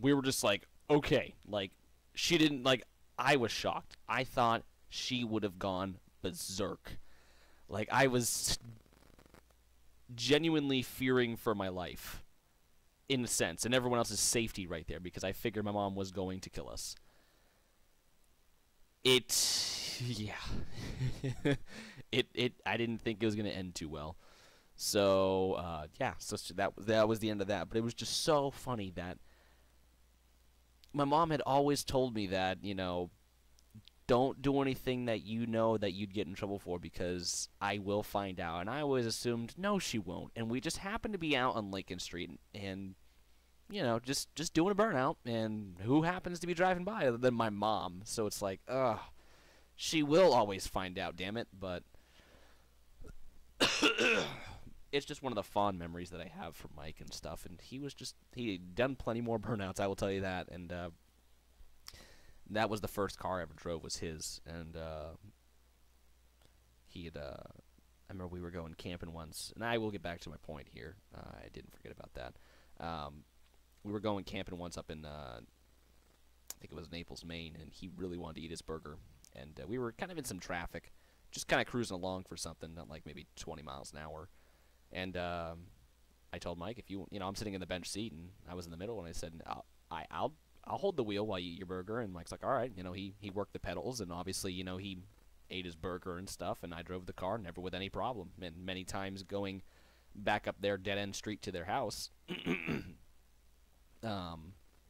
we were just like, okay, like she didn't, like, I was shocked. I thought she would have gone berserk. Like, I was genuinely fearing for my life, in a sense, and everyone else's safety right there, because I figured my mom was going to kill us. Yeah. I didn't think it was going to end too well. So, yeah, so that was the end of that. But it was just so funny that my mom had always told me that, don't do anything that that you'd get in trouble for, because I will find out. And I always assumed, no, she won't. And we just happened to be out on Lincoln Street and just doing a burnout. And who happens to be driving by other than my mom? So it's like, ugh, she will always find out, damn it. But it's just one of the fond memories that I have from Mike and stuff. And he had done plenty more burnouts, I will tell you that. And that was the first car I ever drove, was his. And I remember we were going camping once, and I will get back to my point here. I didn't forget about that. We were going camping once up in, I think it was Naples, Maine, and he really wanted to eat his burger. And we were kind of in some traffic, just kind of cruising along for something, like maybe 20 miles an hour. And I told Mike, if I'm sitting in the bench seat, and I was in the middle, and I said, I'll hold the wheel while you eat your burger. And Mike's like, all right. He worked the pedals, and obviously, he ate his burger and stuff, and I drove the car, never with any problem. And many times going back up their dead-end street to their house,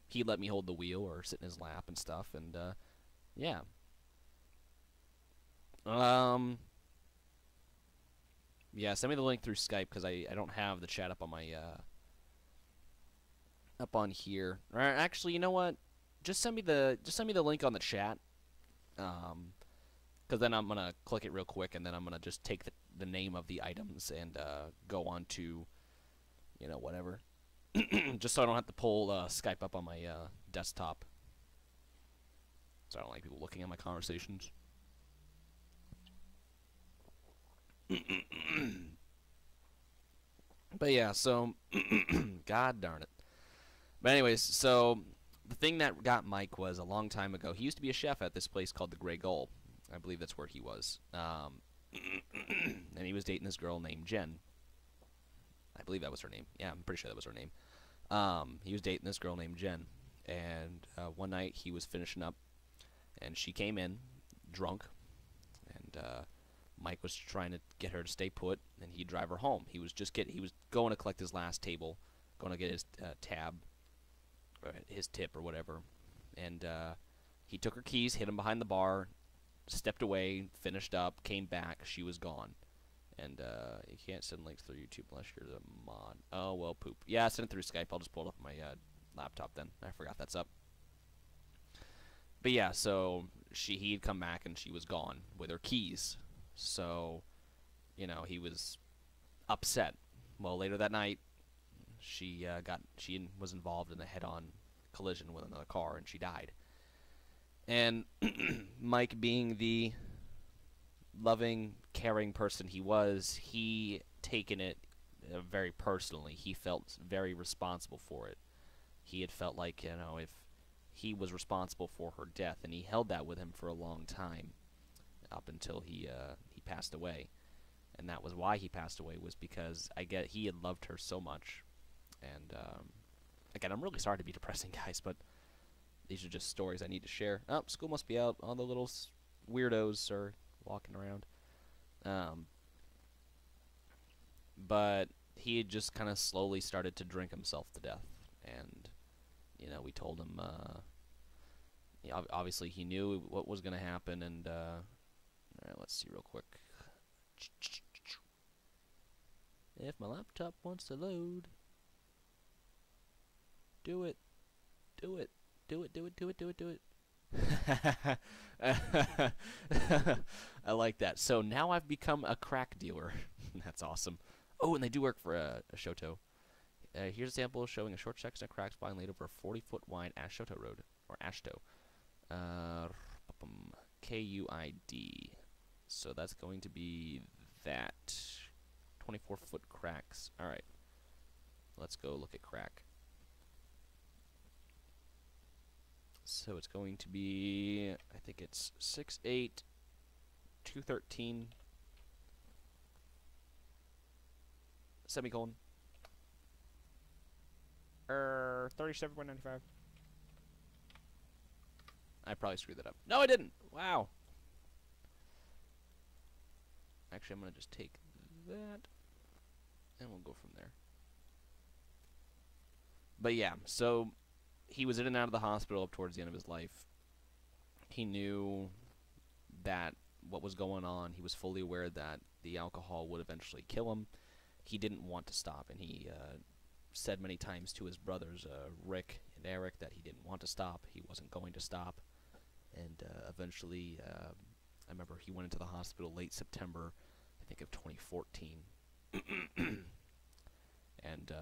he let me hold the wheel or sit in his lap and stuff, and yeah. Yeah, send me the link through Skype, because I don't have the chat up on my up on here. Or actually, you know what? Just send me the link on the chat. Because then I'm gonna click it real quick, and then I'm gonna just take the name of the items and go on to whatever. Just so I don't have to pull Skype up on my desktop. So I don't like people looking at my conversations. But yeah, so God darn it. But anyways, so the thing that got Mike was a long time ago. He used to be a chef at this place called the Grey Gull. I believe that's where he was. And he was dating this girl named Jen. I believe that was her name. Yeah, I'm pretty sure that was her name. He was dating this girl named Jen. And one night he was finishing up, and she came in drunk. And Mike was trying to get her to stay put, and he'd drive her home. He was going to collect his last table, going to get his tab, or his tip or whatever. And he took her keys, hid them behind the bar, stepped away, finished up, came back. She was gone. And you can't send links through YouTube unless you're the mod. Oh, well, poop. Yeah, send it through Skype. I'll just pull it up on my laptop then. I forgot that's up. But yeah, so he'd come back and she was gone with her keys. So, you know, he was upset. Well, later that night, she was involved in a head-on collision with another car, and she died. And Mike, being the loving, caring person he was, he taken it very personally. He felt very responsible for it. He had felt like, you know, if he was responsible for her death, and he held that with him for a long time, up until he passed away. And that was why he passed away, was because he had loved her so much. And again, I'm really sorry to be depressing, guys, but these are just stories I need to share. Oh, school must be out. All the little weirdos are walking around. But he had just kind of slowly started to drink himself to death. And, you know, we told him, obviously he knew what was going to happen. And, all right, let's see real quick. If my laptop wants to load, do it. Do it. Do it, do it, do it, do it, do it. I like that. So now I've become a crack dealer. That's awesome. Oh, and they do work for a Shoto. Here's a sample showing a short section of cracks being laid over a 40-foot wide Ashoto road, or Ashto. Kuid. So that's going to be that. 24-foot cracks. All right. Let's go look at crack. So it's going to be, I think it's 6'8", 213, semicolon, 37.95. I probably screwed that up. No, I didn't. Wow. Actually, I'm going to just take that, and we'll go from there. But yeah, so he was in and out of the hospital up towards the end of his life. He knew that what was going on. He was fully aware that the alcohol would eventually kill him. He didn't want to stop, and he said many times to his brothers, Rick and Eric, that he didn't want to stop. He wasn't going to stop. And eventually, I remember he went into the hospital late September, I think of 2014. And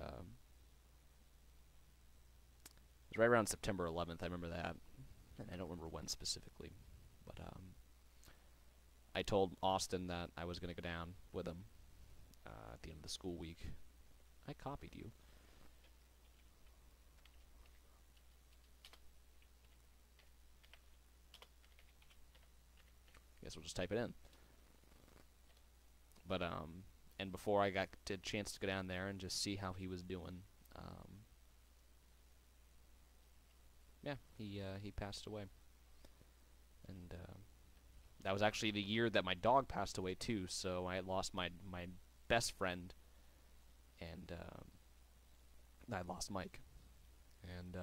it was right around September 11th, I remember that, and I don't remember when specifically, but I told Austin that I was going to go down with him at the end of the school week. I copied you. Guess we'll just type it in. But, and before I got a chance to go down there and just see how he was doing, yeah, he passed away. And that was actually the year that my dog passed away too, so I lost my best friend, and I lost Mike. And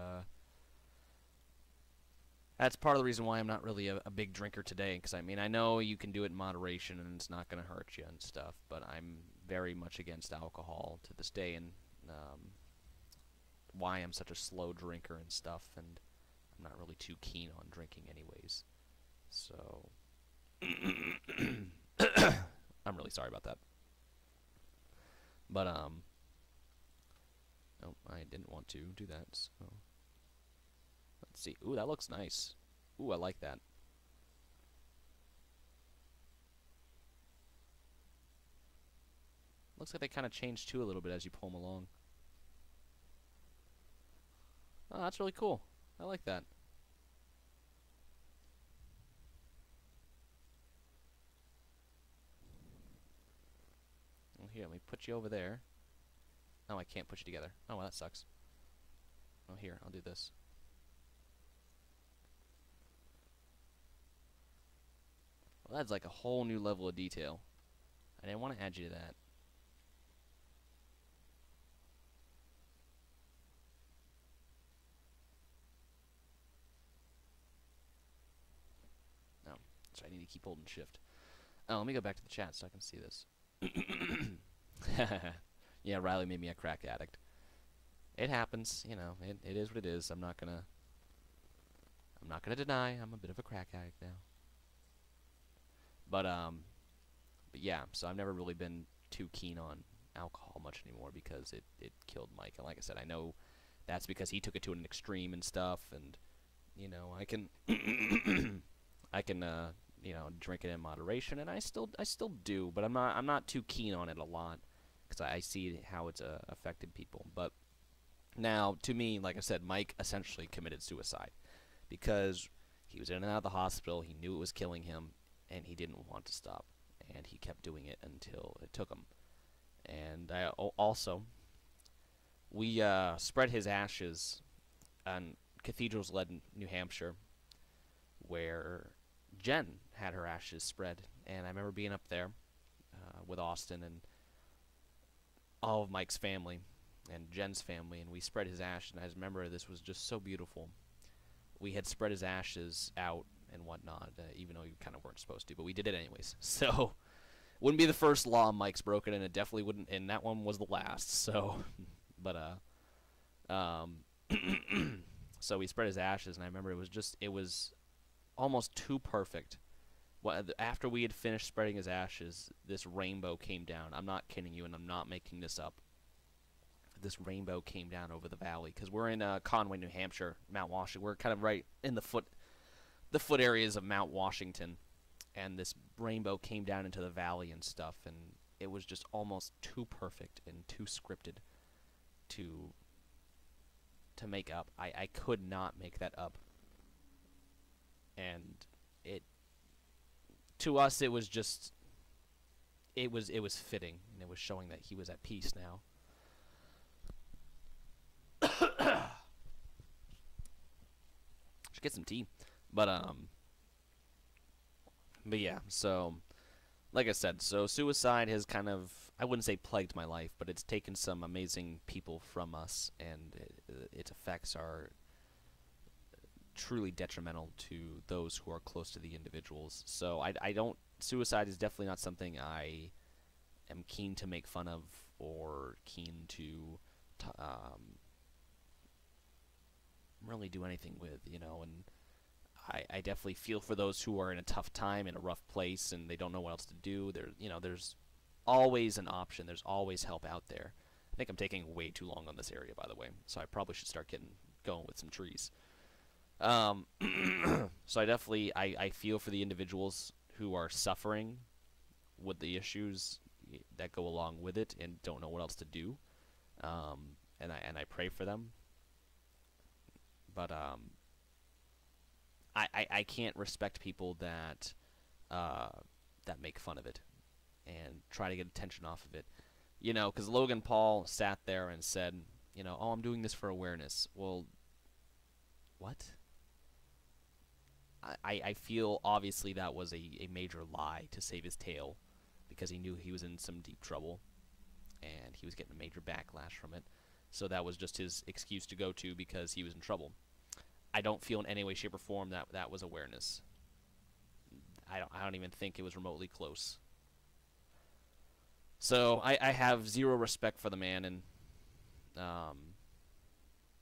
that's part of the reason why I'm not really a big drinker today, because I mean, I know you can do it in moderation and it's not going to hurt you and stuff, but I'm very much against alcohol to this day, and why I'm such a slow drinker and stuff, and I'm not really too keen on drinking anyways. So I'm really sorry about that. But no, I didn't want to do that. So let's see. Ooh, that looks nice. Ooh, I like that. Looks like they kind of changed too a little bit as you pull them along. Oh, that's really cool. I like that. Well, here, let me put you over there. Oh, I can't put you together. Oh, well, that sucks. Oh, here, I'll do this. Well, that's like a whole new level of detail. I didn't want to add you to that. No, so I need to keep holding shift. Oh, let me go back to the chat so I can see this. Yeah, Riley made me a crack addict. It happens, you know. It is what it is. I'm not gonna deny I'm a bit of a crack addict now. But yeah. So I've never really been too keen on alcohol much anymore because it killed Mike. And like I said, I know that's because he took it to an extreme and stuff. And you know, I can you know, drink it in moderation, and I still do, but I'm not too keen on it a lot because I see how it's affected people. But now, to me, like I said, Mike essentially committed suicide because he was in and out of the hospital. He knew it was killing him, and he didn't want to stop, and he kept doing it until it took him. And also, we spread his ashes on Cathedrals Lead, New Hampshire, where Jen had her ashes spread, and I remember being up there with Austin and all of Mike's family and Jen's family, and we spread his ashes, and I just remember this was just so beautiful. We had spread his ashes out and whatnot, even though you kind of weren't supposed to, but we did it anyways. So, wouldn't be the first law Mike's broken, and it definitely wouldn't, and that one was the last, so, but, so we spread his ashes, and I remember it was almost too perfect. After we had finished spreading his ashes, this rainbow came down. I'm not kidding you, and I'm not making this up. This rainbow came down over the valley because we're in Conway, New Hampshire, Mount Washington. We're kind of right in the foot areas of Mount Washington, and this rainbow came down into the valley and stuff, and it was just almost too perfect and too scripted to make up. I could not make that up. And to us, it was just, it was fitting, and it was showing that he was at peace now. Should get some tea, but yeah. So, like I said, so suicide has kind of, I wouldn't say plagued my life, but it's taken some amazing people from us, and its effects are truly detrimental to those who are close to the individuals. So I don't, suicide is definitely not something I am keen to make fun of or keen to really do anything with, you know. And I definitely feel for those who are in a tough time, in a rough place, and they don't know what else to do. There's always an option. There's always help out there. I think I'm taking way too long on this area, by the way, so I probably should start going with some trees. So I definitely I feel for the individuals who are suffering with the issues that go along with it and don't know what else to do. And I pray for them. But I can't respect people that make fun of it and try to get attention off of it. You know, because Logan Paul sat there and said, you know, oh, I'm doing this for awareness. Well, what? I feel obviously that was a major lie to save his tail, because he knew he was in some deep trouble and he was getting a major backlash from it. So that was just his excuse to go to because he was in trouble. I don't feel in any way, shape, or form that that was awareness. I don't even think it was remotely close. So I have zero respect for the man, and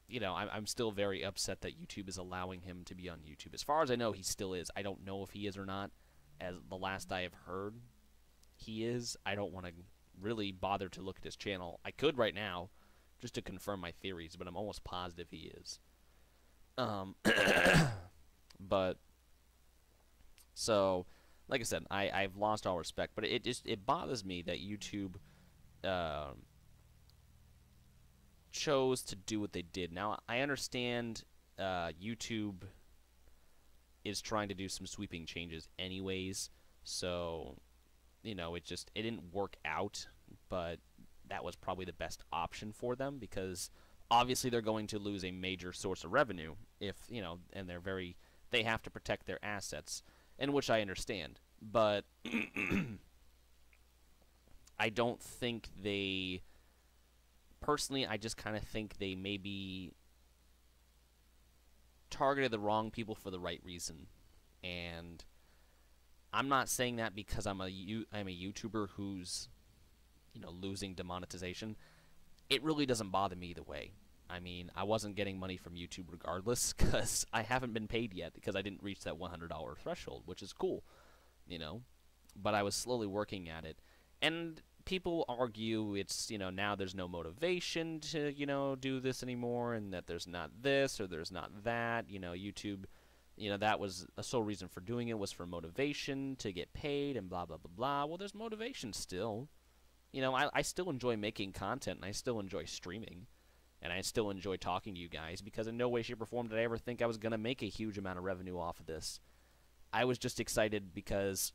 you know, I'm still very upset that YouTube is allowing him to be on YouTube. As far as I know, he still is. I don't know if he is or not. As the last I have heard, he is. I don't want to really bother to look at his channel. I could right now, just to confirm my theories, but I'm almost positive he is. But, so, like I said, I've lost all respect, but it bothers me that YouTube chose to do what they did. Now, I understand YouTube is trying to do some sweeping changes anyways, so it didn't work out, but that was probably the best option for them because obviously they're going to lose a major source of revenue if, and they have to protect their assets, and which I understand, but I don't think personally, I just kind of think they maybe targeted the wrong people for the right reason, and I'm not saying that because I'm a YouTuber who's losing demonetization. It really doesn't bother me either way. I mean, I wasn't getting money from YouTube regardless because I haven't been paid yet because I didn't reach that $100 threshold, which is cool, but I was slowly working at it. And people argue it's, now there's no motivation to, do this anymore, and that there's not this or there's not that. YouTube, that was the sole reason for doing it was for motivation to get paid and blah, blah, blah, blah. Well, there's motivation still. I still enjoy making content, and I still enjoy streaming, and I still enjoy talking to you guys because in no way, shape, or form did I ever think I was going to make a huge amount of revenue off of this. I was just excited because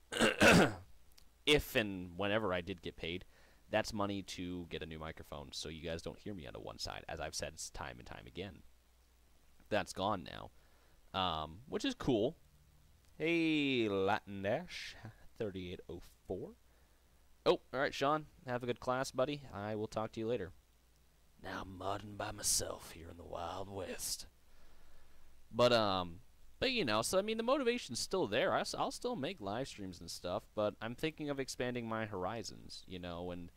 if and whenever I did get paid, that's money to get a new microphone so you guys don't hear me out of one side, as I've said time and time again. That's gone now, which is cool. Hey, Latin Dash 3804. Oh, all right, Sean. Have a good class, buddy. I will talk to you later. Now I'm modding by myself here in the Wild West. But so I mean, the motivation's still there. I'll still make live streams and stuff, but I'm thinking of expanding my horizons, and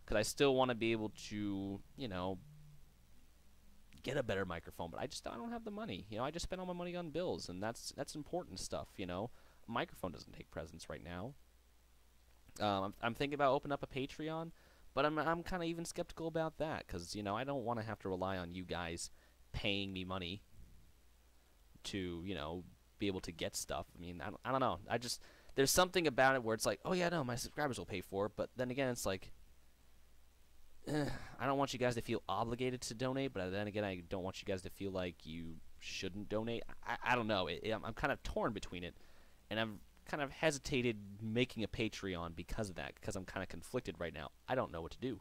because I still want to be able to, get a better microphone, but I don't have the money. I just spend all my money on bills, and that's important stuff. A microphone doesn't take precedence right now. I'm thinking about opening up a Patreon, but I'm kind of even skeptical about that because I don't want to have to rely on you guys paying me money to be able to get stuff. I mean, I don't know. There's something about it where it's like, oh yeah, no, my subscribers will pay for it, but then again, it's like, I don't want you guys to feel obligated to donate, but then again, I don't want you guys to feel like you shouldn't donate. I don't know. I'm kind of torn between it, and I've kind of hesitated making a Patreon because of that, because I'm kind of conflicted right now. I don't know what to do.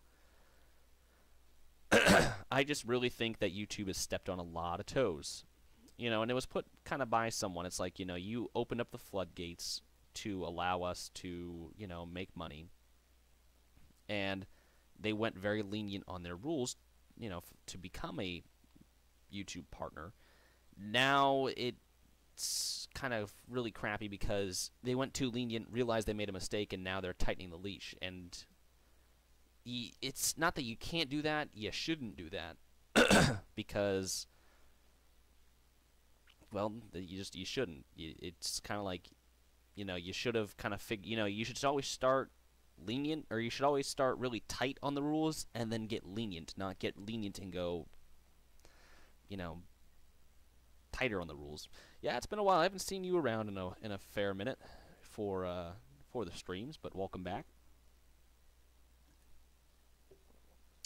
I just really think that YouTube has stepped on a lot of toes. And it was put kind of by someone. It's like, you opened up the floodgates to allow us to, make money. And they went very lenient on their rules, to become a YouTube partner. Now it's kind of really crappy because they went too lenient, realized they made a mistake, and now they're tightening the leash. And it's not that you can't do that, you shouldn't do that. Because, well, you shouldn't. It's kind of like, you should have kind of you should always start lenient, or you should always start really tight on the rules and then get lenient, not get lenient and go, tighter on the rules. Yeah, it's been a while. I haven't seen you around in a fair minute for the streams, but welcome back.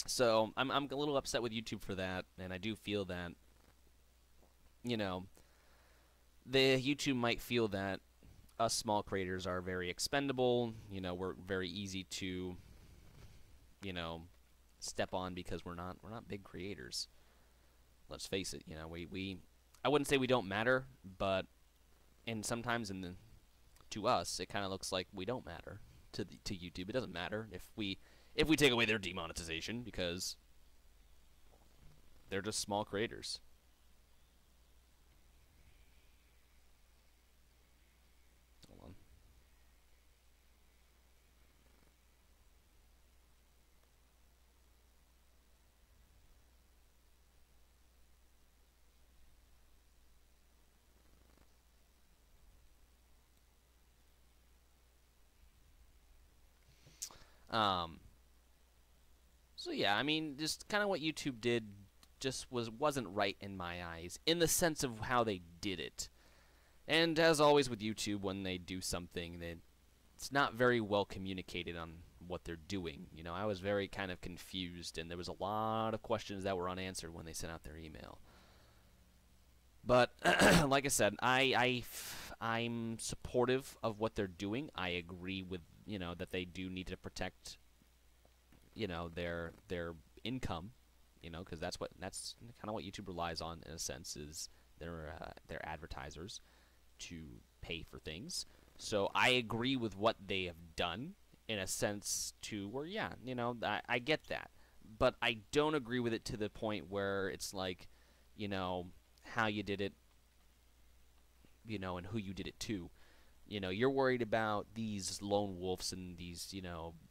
So I'm a little upset with YouTube for that, and I do feel that the YouTube might feel that us small creators are very expendable. We're very easy to step on because we're not big creators. Let's face it. I wouldn't say we don't matter, but sometimes to us it kind of looks like we don't matter to YouTube. It doesn't matter if we take away their demonetization because they're just small creators. So yeah, I mean, just kind of what YouTube did just wasn't right in my eyes, in the sense of how they did it. And as always with YouTube, when they do something, it's not very well communicated on what they're doing. I was very kind of confused, and there was a lot of questions that were unanswered when they sent out their email. But like I said, I'm supportive of what they're doing. I agree with, that they do need to protect, their income, because that's kind of what YouTube relies on in a sense, is their advertisers to pay for things. So I agree with what they have done in a sense to where, yeah, I get that. But I don't agree with it to the point where it's like, how you did it, and who you did it to. You're worried about these lone wolves and these,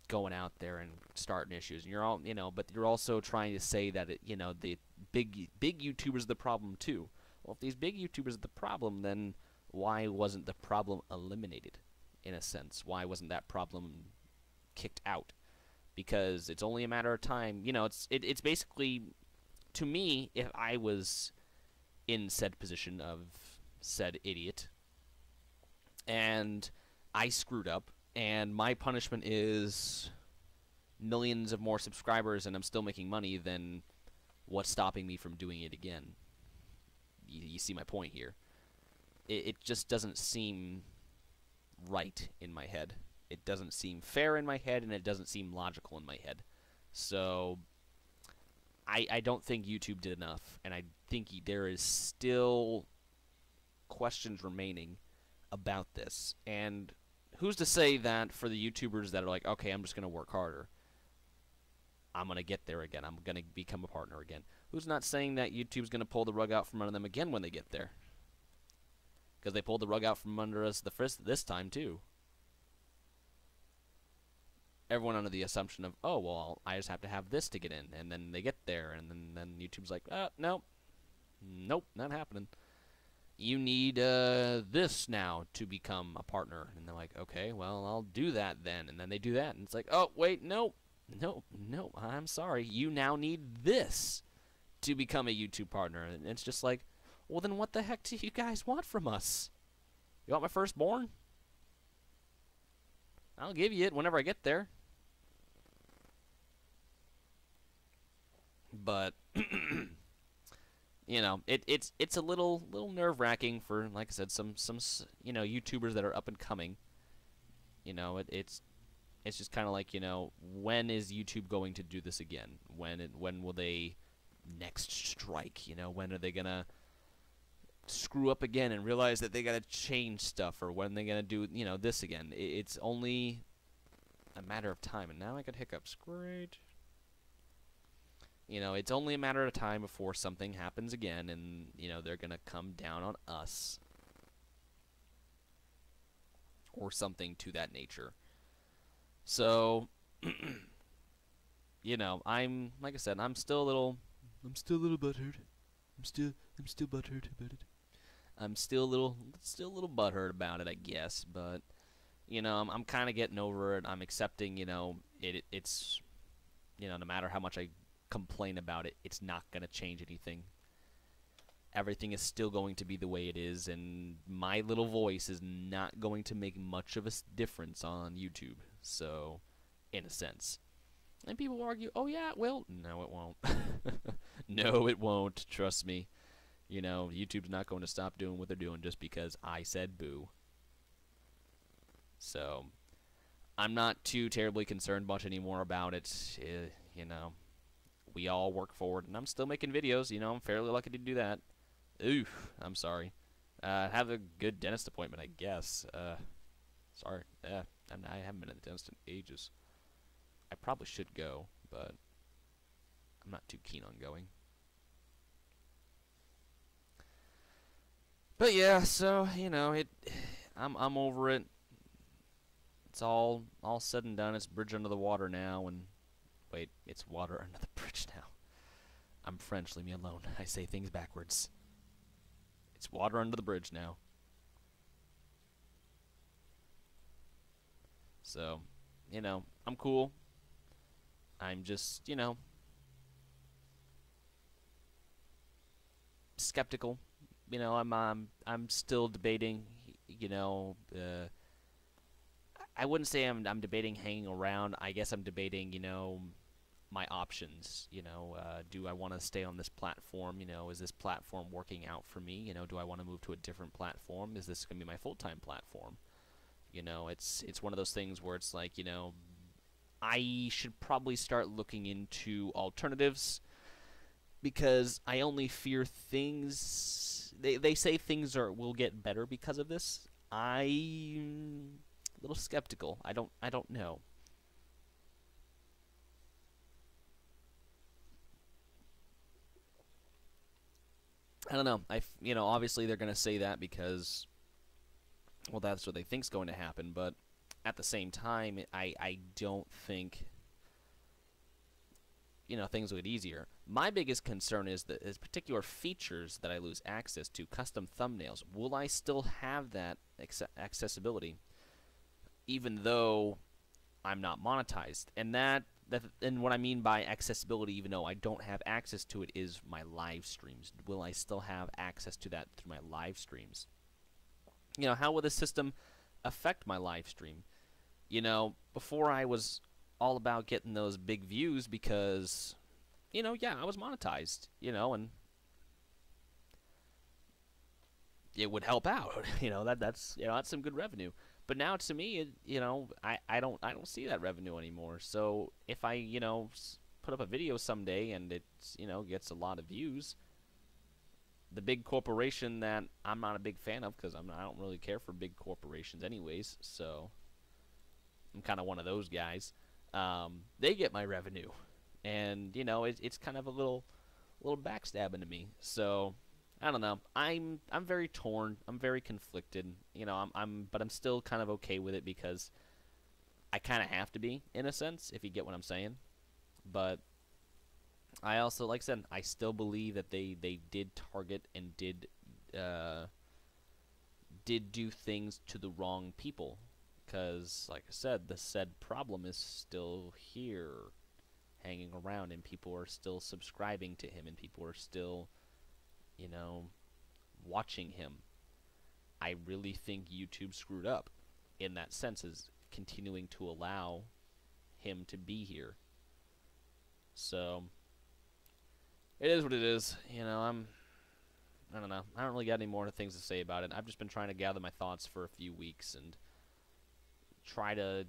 going out there and starting issues. And you're all, but you're also trying to say that, the big YouTubers are the problem too. Well, if these big YouTubers are the problem, then why wasn't the problem eliminated, in a sense? Why wasn't that problem kicked out? Because it's only a matter of time. It's basically, to me, if I was in said position of said idiot, and I screwed up, and my punishment is millions of more subscribers, and I'm still making money, then what's stopping me from doing it again? You see my point here. It just doesn't seem right in my head. It doesn't seem fair in my head, and it doesn't seem logical in my head. So I don't think YouTube did enough, and I think there is still questions remaining about this. And who's to say that for the YouTubers that are like, okay, I'm just going to work harder, I'm going to get there again, I'm going to become a partner again, who's not saying that YouTube's going to pull the rug out from under them again when they get there? Because they pulled the rug out from under us this time too. Everyone under the assumption of, oh, well, I just have to have this to get in, and then they get there, and then YouTube's like, nope, not happening. You need this now to become a partner. And they're like, okay, well, I'll do that then. And then they do that, and it's like, oh, wait, no, I'm sorry. You now need this to become a YouTube partner. And it's just like, well, then what the heck do you guys want from us? You want my firstborn? I'll give you it whenever I get there. But it's a little nerve-wracking for, like I said, some YouTubers that are up and coming. It's just kind of like, when is YouTube going to do this again? When will they next strike? When are they gonna screw up again and realize that they gotta change stuff, or when are they gonna do this again? It's only a matter of time. And now I got hiccups. Great. It's only a matter of time before something happens again, and, they're going to come down on us. Or something to that nature. So, like I said, I'm still a little butthurt. I'm still butthurt about it. I'm still a little butthurt about it, I guess, but, I'm kind of getting over it. I'm accepting, it's, no matter how much I complain about it, it's not going to change anything. Everything is still going to be the way it is, and my little voice is not going to make much of a difference on YouTube. So, in a sense. And people argue, oh yeah, well, no it won't. No it won't, trust me. YouTube's not going to stop doing what they're doing just because I said boo. So, I'm not too terribly concerned much anymore about it. We all work forward, and I'm still making videos. I'm fairly lucky to do that. Oof, I'm sorry. Have a good dentist appointment, I guess. Sorry. I haven't been at the dentist in ages. I probably should go, but I'm not too keen on going. But yeah, so I'm over it. It's all said and done. It's bridge under the water now, and wait, it's water under the bridge now. I'm French, leave me alone. I say things backwards. It's water under the bridge now. So, I'm cool. I'm just, skeptical. I'm still debating, I wouldn't say I'm debating hanging around. I guess I'm debating, my options. Do I want to stay on this platform? Is this platform working out for me? Do I want to move to a different platform? Is this going to be my full-time platform? It's one of those things where it's like, I should probably start looking into alternatives, because I only fear things. They say things will get better because of this. I'm a little skeptical. I don't know. I don't know. Obviously they're going to say that because, well, that's what they think's going to happen. But at the same time, I don't think, things will get easier. My biggest concern is particular features that I lose access to, custom thumbnails. Will I still have that accessibility, even though I'm not monetized? And what I mean by accessibility, even though I don't have access to it, is my live streams. Will I still have access to that through my live streams? How will the system affect my live stream? Before I was all about getting those big views because, yeah, I was monetized, and it would help out. That's some good revenue. But now, to me, I don't see that revenue anymore. So if I put up a video someday and it gets a lot of views, the big corporation that I'm not a big fan of, because I don't really care for big corporations anyways, so I'm kind of one of those guys. They get my revenue, and it's kind of a little backstabbing to me. So I don't know. I'm very torn. I'm very conflicted. But I'm still kind of okay with it, because I kind of have to be, in a sense, if you get what I'm saying. But I also, like I said, I still believe that they did target and did do things to the wrong people, because, like I said, the said problem is still here, hanging around, and people are still subscribing to him, and people are still watching him. I really think YouTube screwed up in that sense, is continuing to allow him to be here. So it is what it is. I don't know. I don't really got any more things to say about it. I've just been trying to gather my thoughts for a few weeks and try to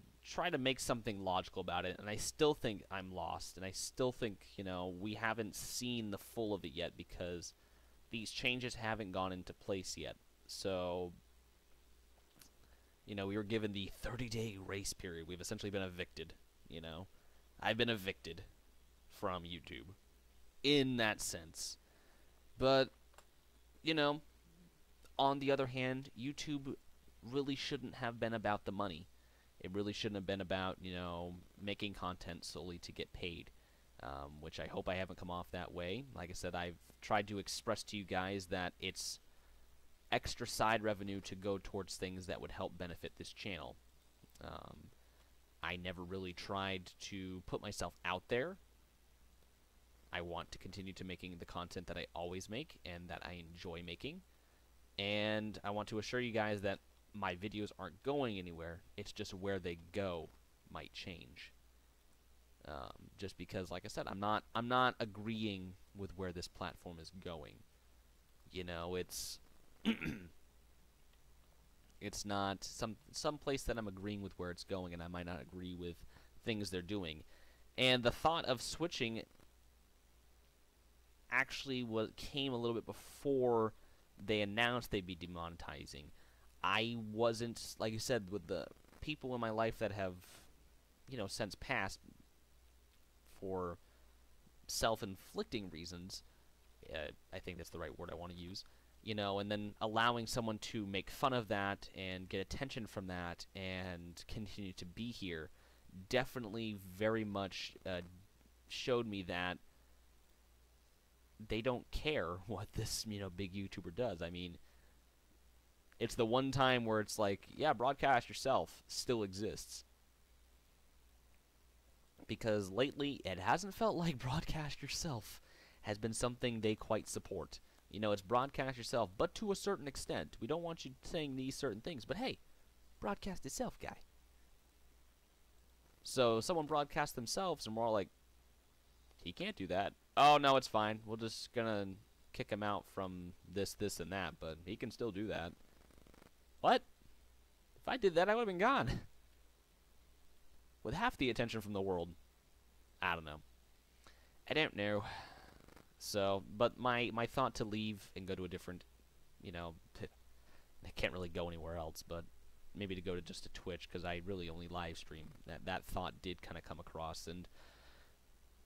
make something logical about it, and I still think I'm lost, and I still think, we haven't seen the full of it yet, because these changes haven't gone into place yet. So, we were given the 30-day grace period. We've essentially been evicted, I've been evicted from YouTube in that sense. But, on the other hand, YouTube really shouldn't have been about the money. It really shouldn't have been about, making content solely to get paid. Which I hope I haven't come off that way. Like I said, I've tried to express to you guys that it's extra side revenue to go towards things that would help benefit this channel. I never really tried to put myself out there. I want to continue to making the content that I always make and that I enjoy making. And I want to assure you guys that my videos aren't going anywhere. It's just where they go might change. Just because, like I said, I'm not agreeing with where this platform is going. It's it's not some place that I'm agreeing with where it's going, and I might not agree with things they're doing. And the thought of switching actually came a little bit before they announced they'd be demonetizing. I wasn't, like you said, with the people in my life that have, since passed, for self-inflicting reasons, I think that's the right word I want to use, and then allowing someone to make fun of that and get attention from that and continue to be here definitely very much showed me that they don't care what this, big YouTuber does. I mean, it's the one time where it's like, yeah, broadcast yourself still exists. Because lately, it hasn't felt like broadcast yourself has been something they quite support. It's broadcast yourself, but to a certain extent. We don't want you saying these certain things, but hey, broadcast itself, guy. So someone broadcasts themselves, and we're all like, He can't do that. Oh, no, it's fine. We're just gonna kick him out from this, and that, but he can still do that. What? If I did that, I would have been gone. With half the attention from the world. I don't know. I don't know. So, but my thought to leave and go to a different, you know, I can't really go anywhere else, but maybe to go to just a Twitch, because I really only live stream. That thought did kind of come across, and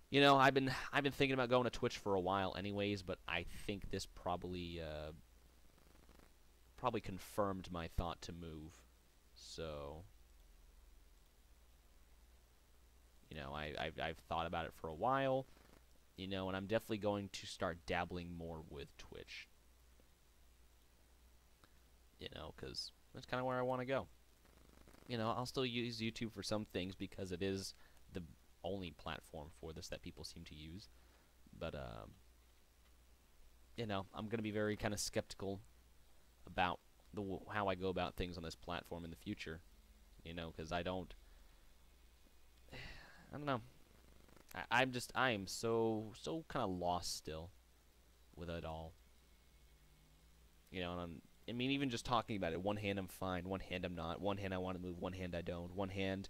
you know, I've been thinking about going to Twitch for a while, anyways. But I think this probably confirmed my thought to move. So, you know, I've thought about it for a while, you know, and I'm definitely going to start dabbling more with Twitch. You know, because that's kind of where I want to go. You know, I'll still use YouTube for some things because it is the only platform for this that people seem to use. But, you know, I'm going to be very kind of skeptical about how I go about things on this platform in the future. You know, because I don't know. I am so kind of lost still with it all. You know, and I mean, even just talking about it, one hand I'm fine, one hand I'm not. One hand I want to move, one hand I don't. One hand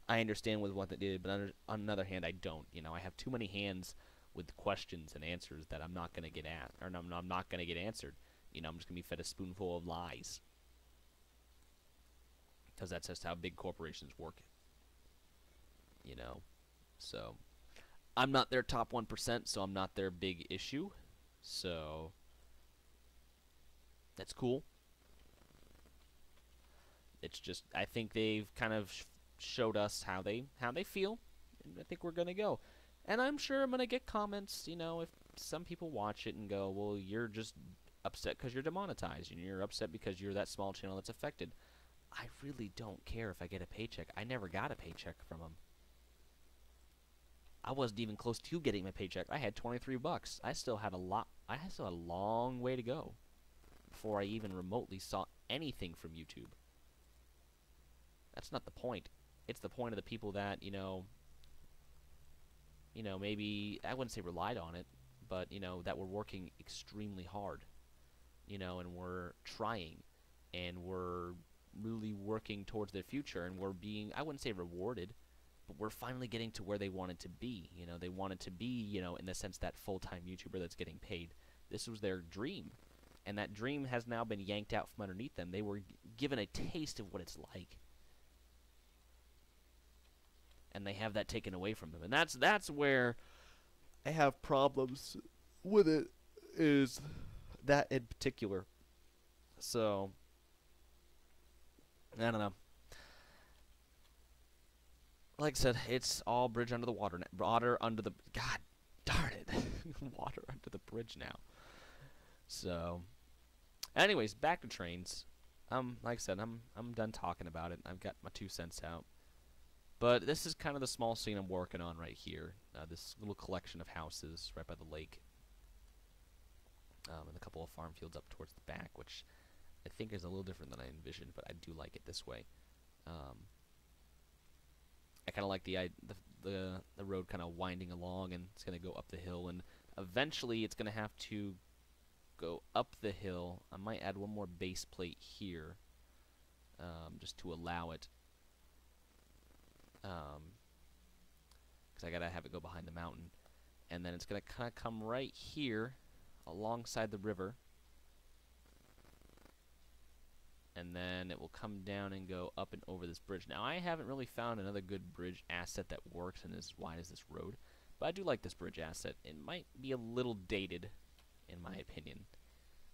I understand with what they did, but on another hand I don't. You know, I have too many hands with questions and answers that I'm not going to get at, or I'm not going to get answered. You know, I'm just going to be fed a spoonful of lies. Because that's just how big corporations work. You know, so I'm not their top 1%, so I'm not their big issue. So that's cool. It's just, I think they've kind of showed us how they feel, and I think we're gonna go. And I'm sure I'm gonna get comments, you know, if some people watch it and go, well, you're just upset because you're demonetized, and you're upset because you're that small channel that's affected. I really don't care if I get a paycheck. I never got a paycheck from them. I wasn't even close to getting my paycheck. I had 23 bucks. I still had a long way to go before I even remotely saw anything from YouTube. That's not the point. It's the point of the people that, you know, maybe, I wouldn't say relied on it, but, you know, that were working extremely hard, you know, and were trying, and were really working towards their future, and were being, I wouldn't say rewarded, but we're finally getting to where they wanted to be. You know, they wanted to be, you know, in the sense that full-time YouTuber that's getting paid. This was their dream, and that dream has now been yanked out from underneath them. They were given a taste of what it's like, and they have that taken away from them. And that's where I have problems with it, is that in particular. So, I don't know. Like I said, it's all bridge under the water. Water under the... God darn it. Water under the bridge now. So, anyways, back to trains. Like I said, I'm done talking about it. I've got my 2 cents out. But this is kind of the small scene I'm working on right here. This little collection of houses right by the lake. And a couple of farm fields up towards the back, which I think is a little different than I envisioned, but I do like it this way. I kind of like the road kind of winding along, and it's going to go up the hill, and eventually it's going to have to go up the hill. I might add one more base plate here, just to allow it, because I got to have it go behind the mountain, and then it's going to kind of come right here alongside the river, and then it will come down and go up and over this bridge. Now, I haven't really found another good bridge asset that works and is as wide as this road, but I do like this bridge asset. It might be a little dated, in my opinion.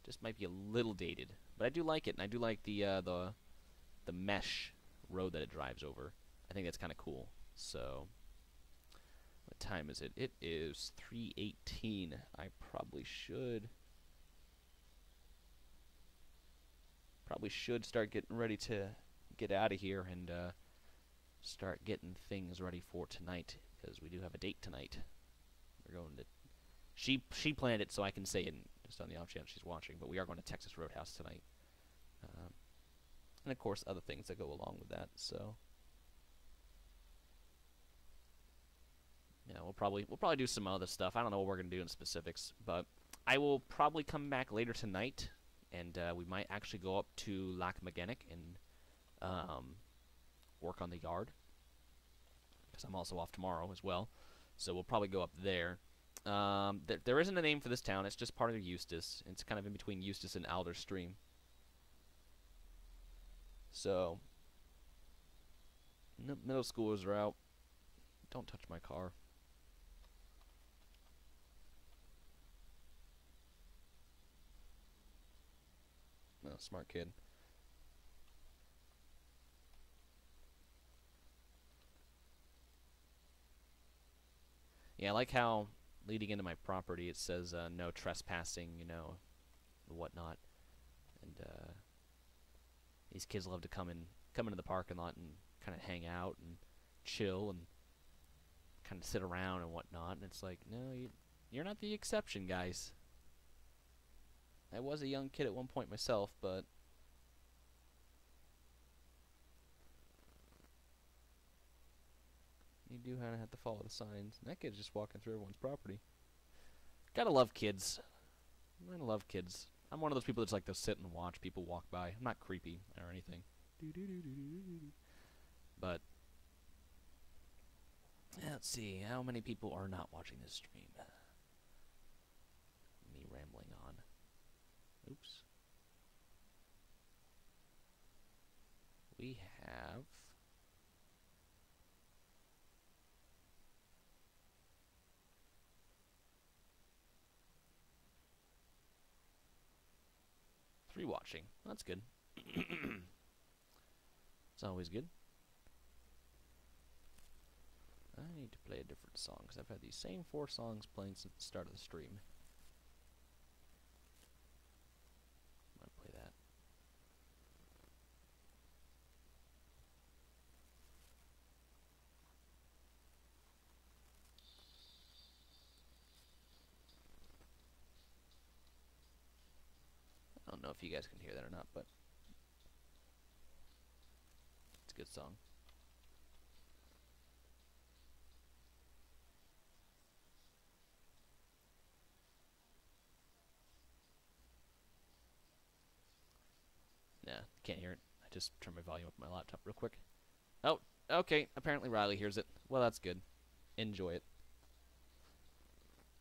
Just might be a little dated, but I do like it, and I do like the mesh road that it drives over. I think that's kind of cool. So, what time is it? It is 3:18. I probably should start getting ready to get out of here and start getting things ready for tonight, because we do have a date tonight. We're going to... She planned it, so I can say it just on the off chance she's watching, but we are going to Texas Roadhouse tonight. And, of course, other things that go along with that, so... Yeah, we'll we'll probably do some other stuff. I don't know what we're gonna do in specifics, but I will probably come back later tonight, and we might actually go up to Lac Meganic and work on the yard, because I'm also off tomorrow as well. So we'll probably go up there. There isn't a name for this town. It's just part of Eustis. It's kind of in between Eustis and Alder Stream. So, middle schoolers are out. Don't touch my car. No, smart kid. Yeah, I like how leading into my property it says no trespassing, you know, and whatnot. And these kids love to come into the parking lot and kind of hang out and chill and kind of sit around and whatnot. And it's like, no, you're not the exception, guys. I was a young kid at one point myself, but you do kind of have to follow the signs. And that kid's just walking through everyone's property. Gotta love kids. I love kids. I'm one of those people that's like to sit and watch people walk by. I'm not creepy or anything. But let's see, how many people are not watching this stream? Me rambling on. Oops. We have 3 watching. That's good. It's always good. I need to play a different song because I've had these same 4 songs playing since the start of the stream. I'm gonna play that. I don't know if you guys can hear that or not, but it's a good song. Nah, can't hear it. I just turned my volume up on my laptop real quick. Oh, okay. Apparently Riley hears it. Well, that's good. Enjoy it.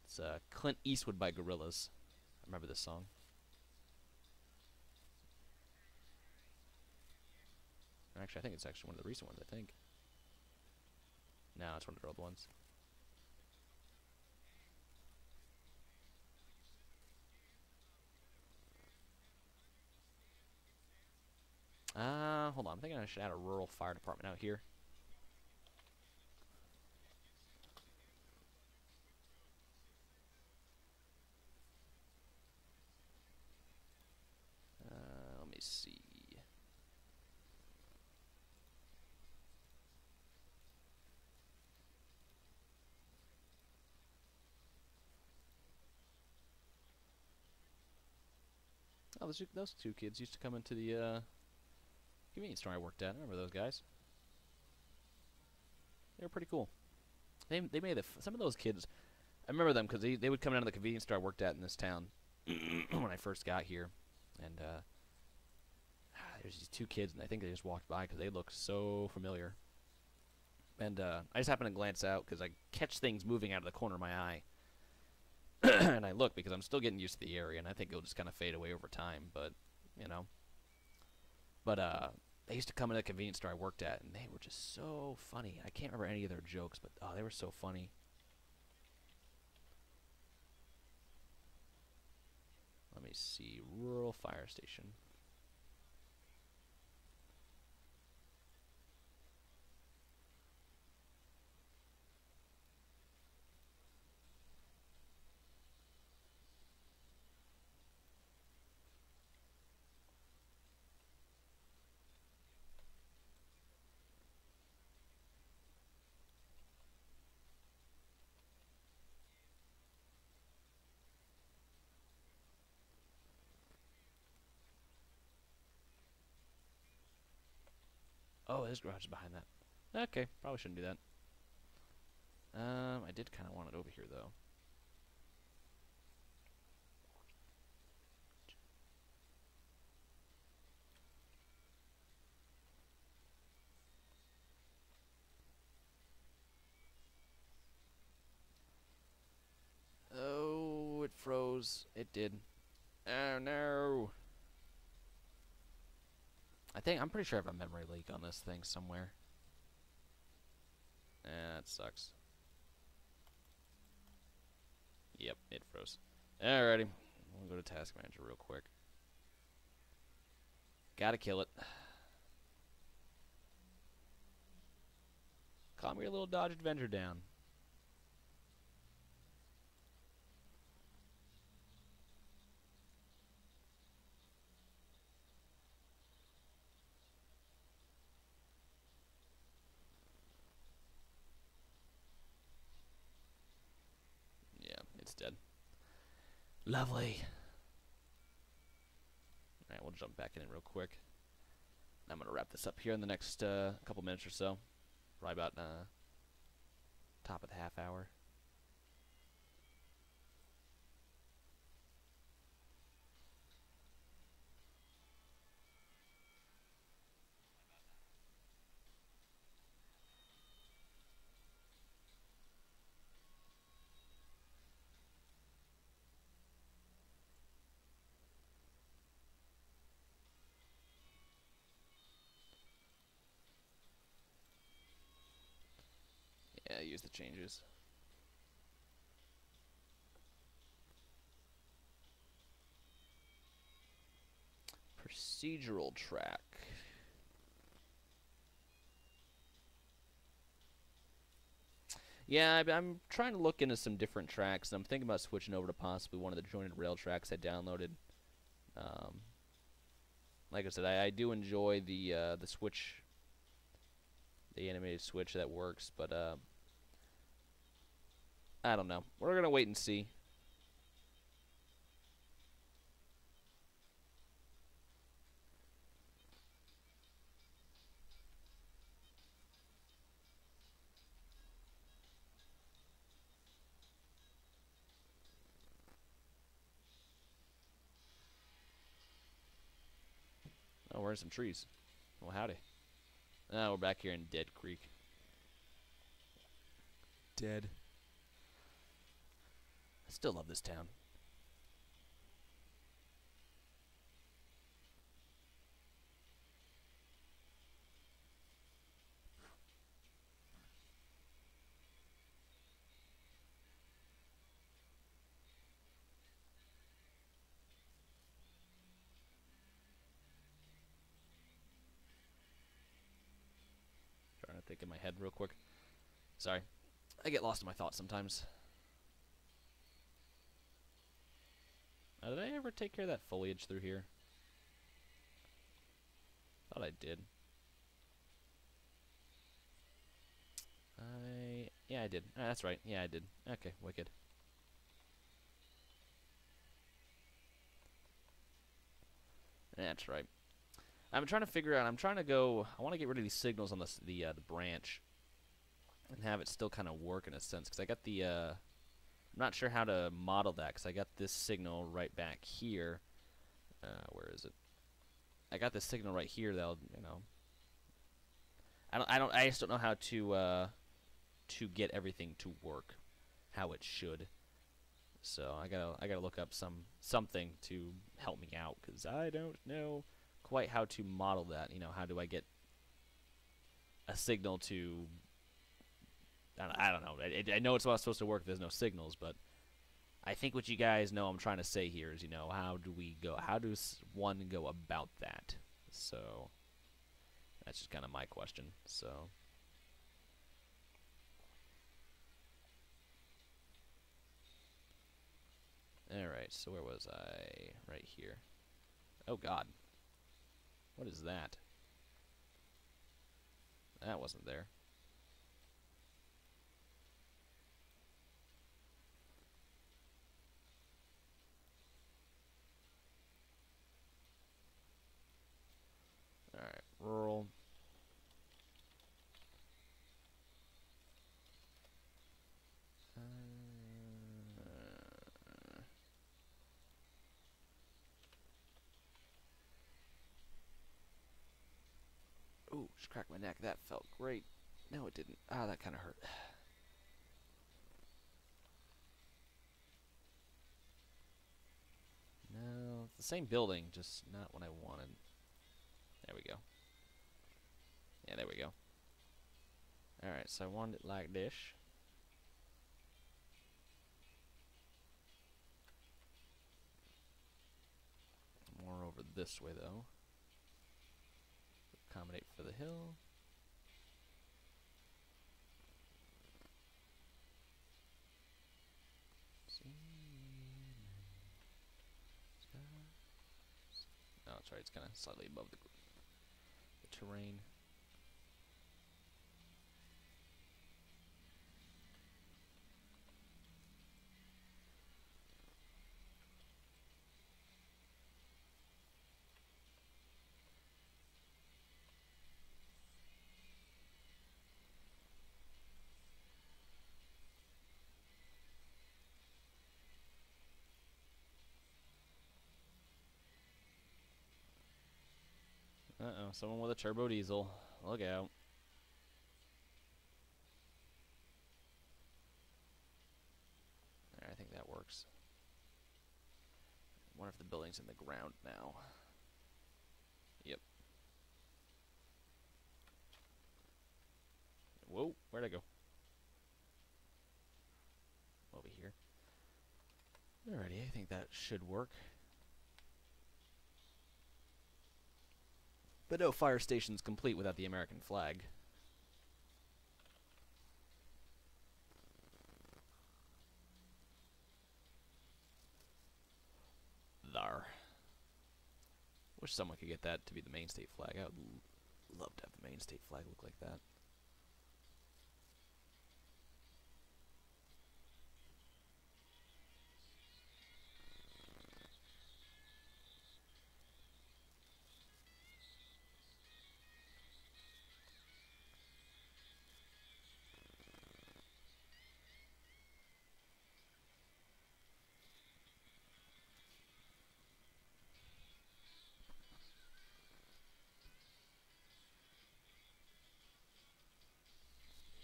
It's Clint Eastwood by Gorillaz. I remember this song. Actually, I think it's actually one of the recent ones, I think. No, it's one of the old ones. Hold on. I'm thinking I should add a rural fire department out here. Let me see. Oh, those 2 kids used to come into the convenience store I worked at. I remember those guys. They were pretty cool. They made some of those kids. I remember them because they would come down to the convenience store I worked at in this town when I first got here, and there's these 2 kids, and I think they just walked by because they look so familiar. And I just happened to glance out because I catch things moving out of the corner of my eye. And I look because I'm still getting used to the area, and I think it'll just kind of fade away over time, but, you know. But they used to come in the convenience store I worked at, and they were just so funny. I can't remember any of their jokes, but, oh, they were so funny. Let me see. Rural fire station. Oh, his garage is behind that. Okay, probably shouldn't do that. I did kind of want it over here, though. Oh, it froze. It did. Oh, no. I'm pretty sure I have a memory leak on this thing somewhere. That sucks. Yep, it froze. Alrighty. We'll go to Task Manager real quick. Gotta kill it. Calm your little Dodge Adventure down. Yeah, it's dead. Lovely. Alright, we'll jump back in real quick. I'm going to wrap this up here in the next couple minutes or so. Probably about top of the half hour. Yeah, use the changes. Procedural track. Yeah, I'm trying to look into some different tracks, and I'm thinking about switching over to possibly one of the jointed rail tracks I downloaded. Like I said, I do enjoy the switch, the animated switch that works, but I don't know. We're gonna wait and see. Oh, we're in some trees. Well, howdy. Oh, we're back here in Dead Creek. Dead. I still love this town. Trying to think in my head real quick. Sorry. I get lost in my thoughts sometimes. Did I ever take care of that foliage through here? Thought I did. Yeah, I did. That's right. Yeah, I did. Okay, wicked. That's right. I'm trying to figure out. I'm trying to go. I want to get rid of these signals on the branch, and have it still kind of work in a sense. Because I got the. I'm not sure how to model that. Because I got this signal right back here. Where is it? I got this signal right here. That'll, you know. I just don't know how to get everything to work how it should. So I gotta look up something to help me out, because I don't know quite how to model that. You know, how do I get a signal to? I don't know. I know it's not supposed to work if there's no signals, but I think what you guys know I'm trying to say here is, you know, how do we go? How does one go about that? So that's just kind of my question. So. Alright, so where was I? Right here. Oh god. What is that? That wasn't there. Alright, rural. Just cracked my neck. That felt great. No, it didn't. Ah, that kind of hurt. No, it's the same building, just not what I wanted. There we go. Yeah, there we go. Alright, so I wanted it like this. More over this way, though. Accommodate for the hill. Oh, that's right, it's kind of slightly above the terrain. Uh-oh, someone with a turbo diesel. Look out. Alright, I think that works. I wonder if the building's in the ground now. Yep. Whoa, where'd I go? Over here. Alrighty, I think that should work. But no fire station's complete without the American flag. There. Wish someone could get that to be the main state flag. I would love to have the main state flag look like that.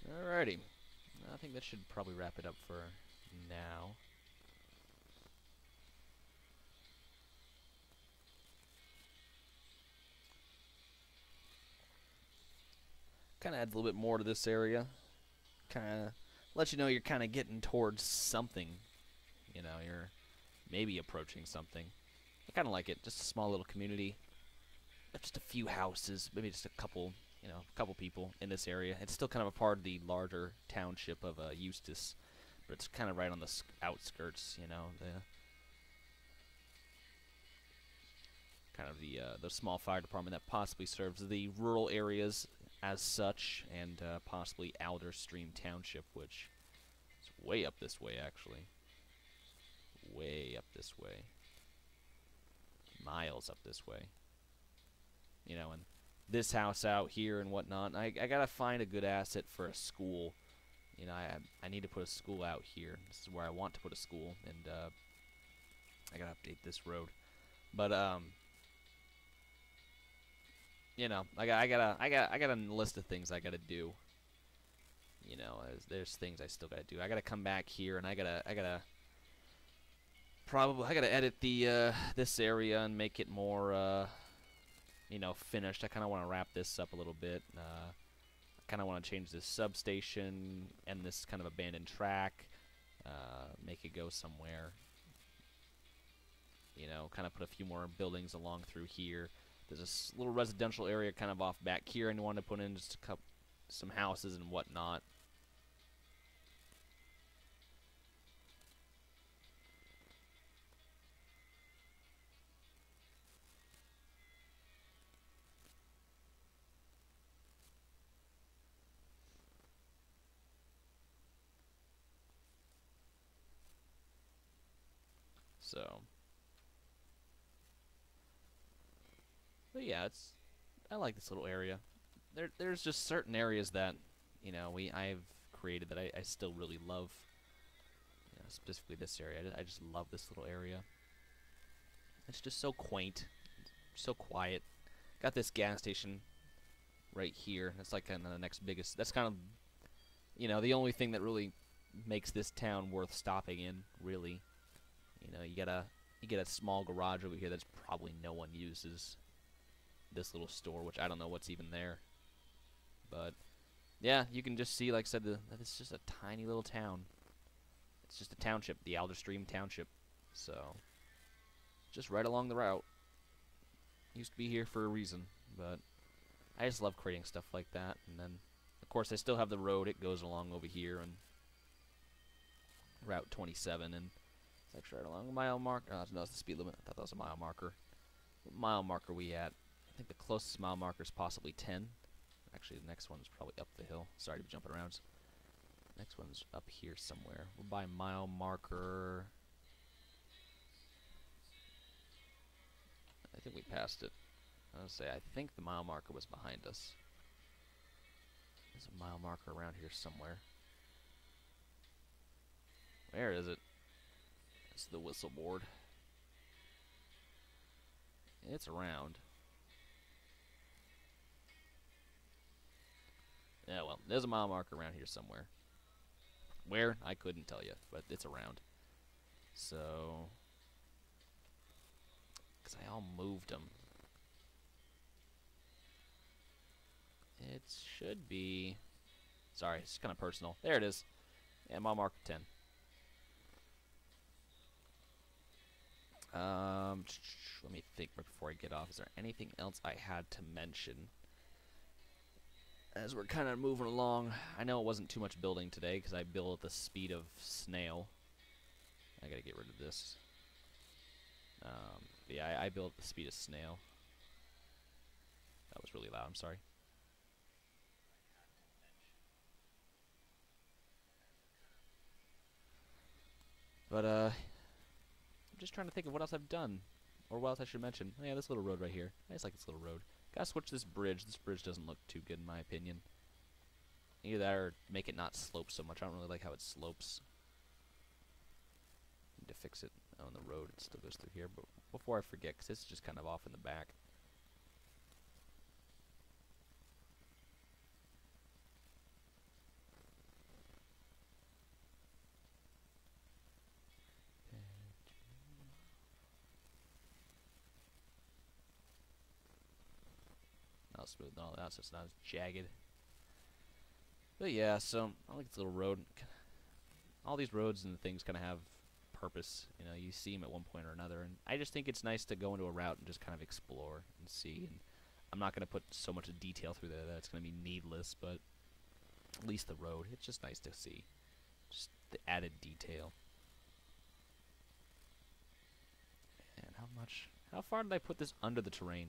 Alrighty. I think that should probably wrap it up for now. Kind of adds a little bit more to this area. Kind of lets you know you're kind of getting towards something. You know, you're maybe approaching something. I kind of like it. Just a small little community. Just a few houses, maybe just a couple, you know, a couple people in this area. It's still kind of a part of the larger township of Eustis, but it's kind of right on the outskirts, you know, the small fire department that possibly serves the rural areas as such, and possibly Alder Stream Township, which is way up this way, actually. Way up this way. Miles up this way. You know, and this house out here and whatnot. I gotta find a good asset for a school. You know, I need to put a school out here. This is where I want to put a school, and I gotta update this road. But you know, I got a list of things I gotta do. You know, there's things I still gotta do. I gotta come back here, and I gotta edit the this area and make it more you know, finished. I kind of want to wrap this up a little bit. I kind of want to change this substation and this kind of abandoned track, make it go somewhere. You know, kind of put a few more buildings along through here. There's this little residential area kind of off back here, and I want to put in just a couple, some houses and whatnot. So, but yeah, I like this little area. There's just certain areas that, you know, I've created that I still really love. You know, specifically this area. I just love this little area. It's just so quaint, so quiet. Got this gas station right here. That's like kind of the next biggest. That's kind of, you know, the only thing that really makes this town worth stopping in. Really, you know, you get a small garage over here that's probably no one uses. This little store, which I don't know what's even there, but yeah, you can just see, like I said, that it's just a tiny little town. It's just a township, the Alder Stream Township. So, just right along the route. Used to be here for a reason, but I just love creating stuff like that. And then, of course, I still have the road. It goes along over here and Route 27, and it's actually right along a mile marker. Oh, no, it's the speed limit. I thought that was a mile marker. What mile marker we at? I think the closest mile marker is possibly 10. Actually, the next one's probably up the hill. Sorry to be jumping around. Next one's up here somewhere. We're by mile marker. I think we passed it. I was gonna say, I think the mile marker was behind us. There's a mile marker around here somewhere. Where is it? It's the whistle board. It's around. Yeah, well, there's a mile marker around here somewhere. Where? I couldn't tell you, but it's around. So, because I all moved them. It should be... Sorry, it's kind of personal. There it is. Yeah, mile marker 10. Let me think before I get off. Is there anything else I had to mention? As we're kind of moving along, I know it wasn't too much building today because I built at the speed of snail. I gotta get rid of this. Yeah, I built at the speed of snail. That was really loud, I'm sorry. But, I'm just trying to think of what else I've done. Or what else I should mention. Oh, yeah, this little road right here. I just like this little road. Gotta switch this bridge. This bridge doesn't look too good in my opinion. Either that or make it not slope so much. I don't really like how it slopes. Need to fix it on the road. It still goes through here. But before I forget, because this is just kind of off in the back. Not smooth and all that, so it's not as jagged. But yeah, so I like this little road. All these roads and things kind of have purpose. You know, you see them at one point or another, and I just think it's nice to go into a route and just kind of explore and see. And I'm not going to put so much detail through there that it's going to be needless, but at least the road, it's just nice to see. Just the added detail. And how far did I put this under the terrain?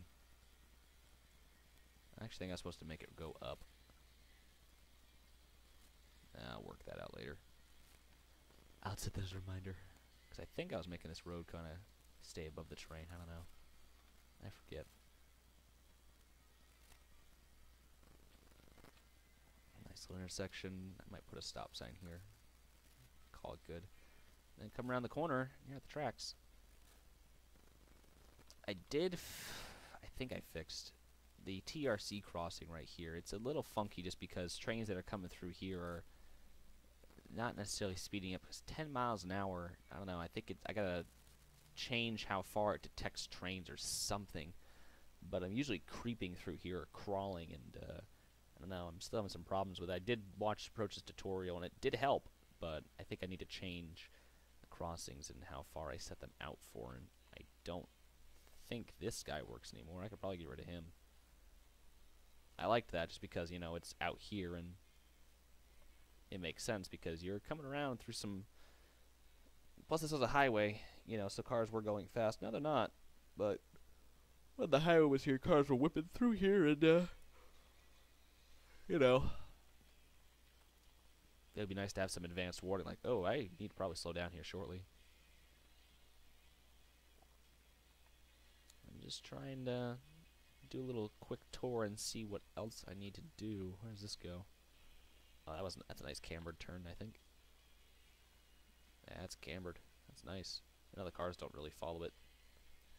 I actually think I was supposed to make it go up. I'll work that out later. I'll set that as a reminder. Because I think I was making this road kind of stay above the terrain. I don't know. I forget. Nice little intersection. I might put a stop sign here. Call it good. Then come around the corner. You're at the tracks. I think I fixed the TRC crossing right here. It's a little funky just because trains that are coming through here are not necessarily speeding up. Because 10 miles an hour, I don't know, I think I gotta change how far it detects trains or something. But I'm usually creeping through here or crawling, and I don't know, I'm still having some problems with it. I did watch Approach's tutorial and it did help, but I think I need to change the crossings and how far I set them out for, and I don't think this guy works anymore. I could probably get rid of him. I liked that just because, you know, it's out here and it makes sense because you're coming around through some... Plus this was a highway, you know, so cars were going fast. Now they're not, but when the highway was here, cars were whipping through here and, you know, it would be nice to have some advanced warning, like, oh, I need to probably slow down here shortly. I'm just trying to do a little quick tour and see what else I need to do. Where does this go? Oh, that's a nice cambered turn, I think. Yeah, that's cambered. That's nice. You know, the cars don't really follow it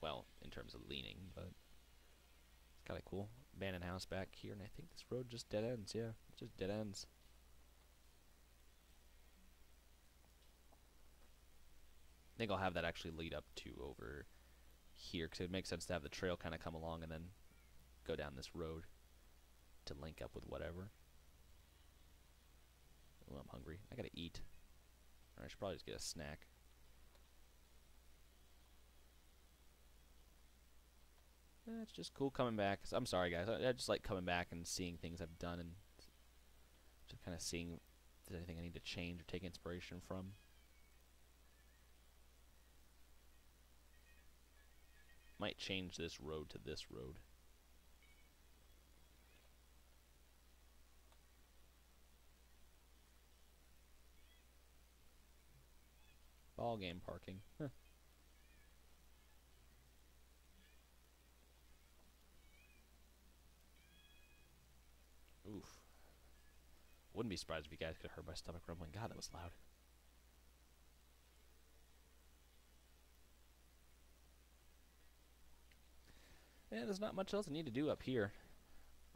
well in terms of leaning, but it's kind of cool. abandoned house back here, and I think this road just dead ends. Yeah, it just dead ends. I think I'll have that actually lead up to over here, because it makes sense to have the trail kind of come along and then go down this road to link up with whatever. Oh, I'm hungry. I gotta eat. Or I should probably just get a snack. It's just cool coming back. I'm sorry, guys. I just like coming back and seeing things I've done and just kind of seeing if there's anything I need to change or take inspiration from. Might change this road to this road. Ball game parking. Huh. Oof. Wouldn't be surprised if you guys could have heard my stomach rumbling. God, that was loud. Yeah, there's not much else I need to do up here.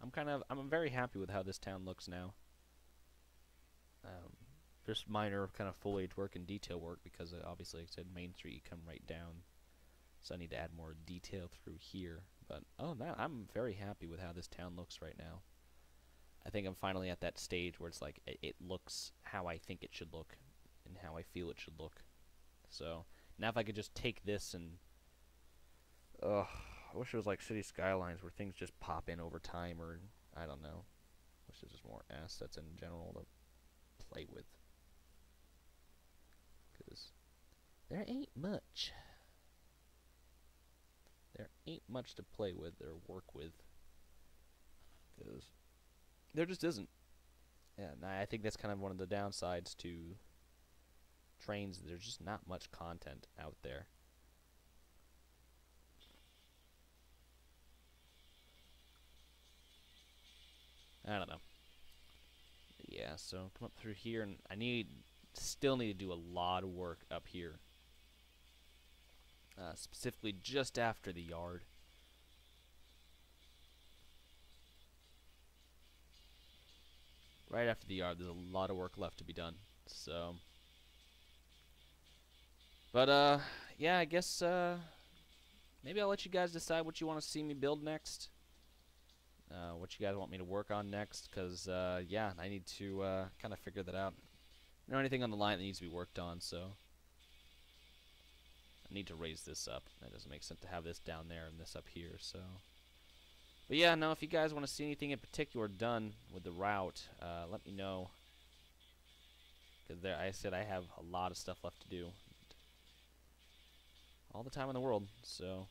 I'm very happy with how this town looks now. Just minor kind of foliage work and detail work because obviously, like I said, Main Street, you come right down. So I need to add more detail through here. But other than that, I'm very happy with how this town looks right now. I think I'm finally at that stage where it's like it looks how I think it should look and how I feel it should look. So now if I could just take this and I wish it was like City Skylines where things just pop in over time, or I don't know. Wish there's just more assets in general to play with. Because there ain't much. There ain't much to play with or work with. Because there just isn't. Yeah, and I think that's kind of one of the downsides to trains. There's just not much content out there. I don't know. Yeah, so come up through here, and I still need to do a lot of work up here. Specifically just after the yard. Right after the yard, there's a lot of work left to be done. So, but yeah, I guess maybe I'll let you guys decide what you want to see me build next. What you guys want me to work on next, because yeah, I need to kind of figure that out. I know anything on the line that needs to be worked on, so I need to raise this up. That doesn't make sense to have this down there and this up here, so. But yeah, no, if you guys want to see anything in particular done with the route, let me know. Because I said I have a lot of stuff left to do. All the time in the world, so.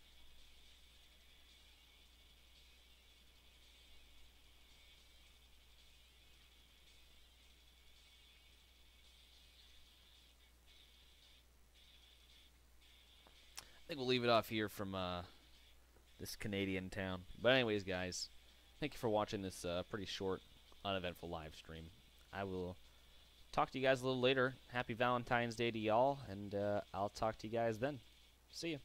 I think we'll leave it off here from this Canadian town. But anyways, guys, thank you for watching this pretty short, uneventful live stream. I will talk to you guys a little later. Happy Valentine's Day to y'all, and I'll talk to you guys then. See ya.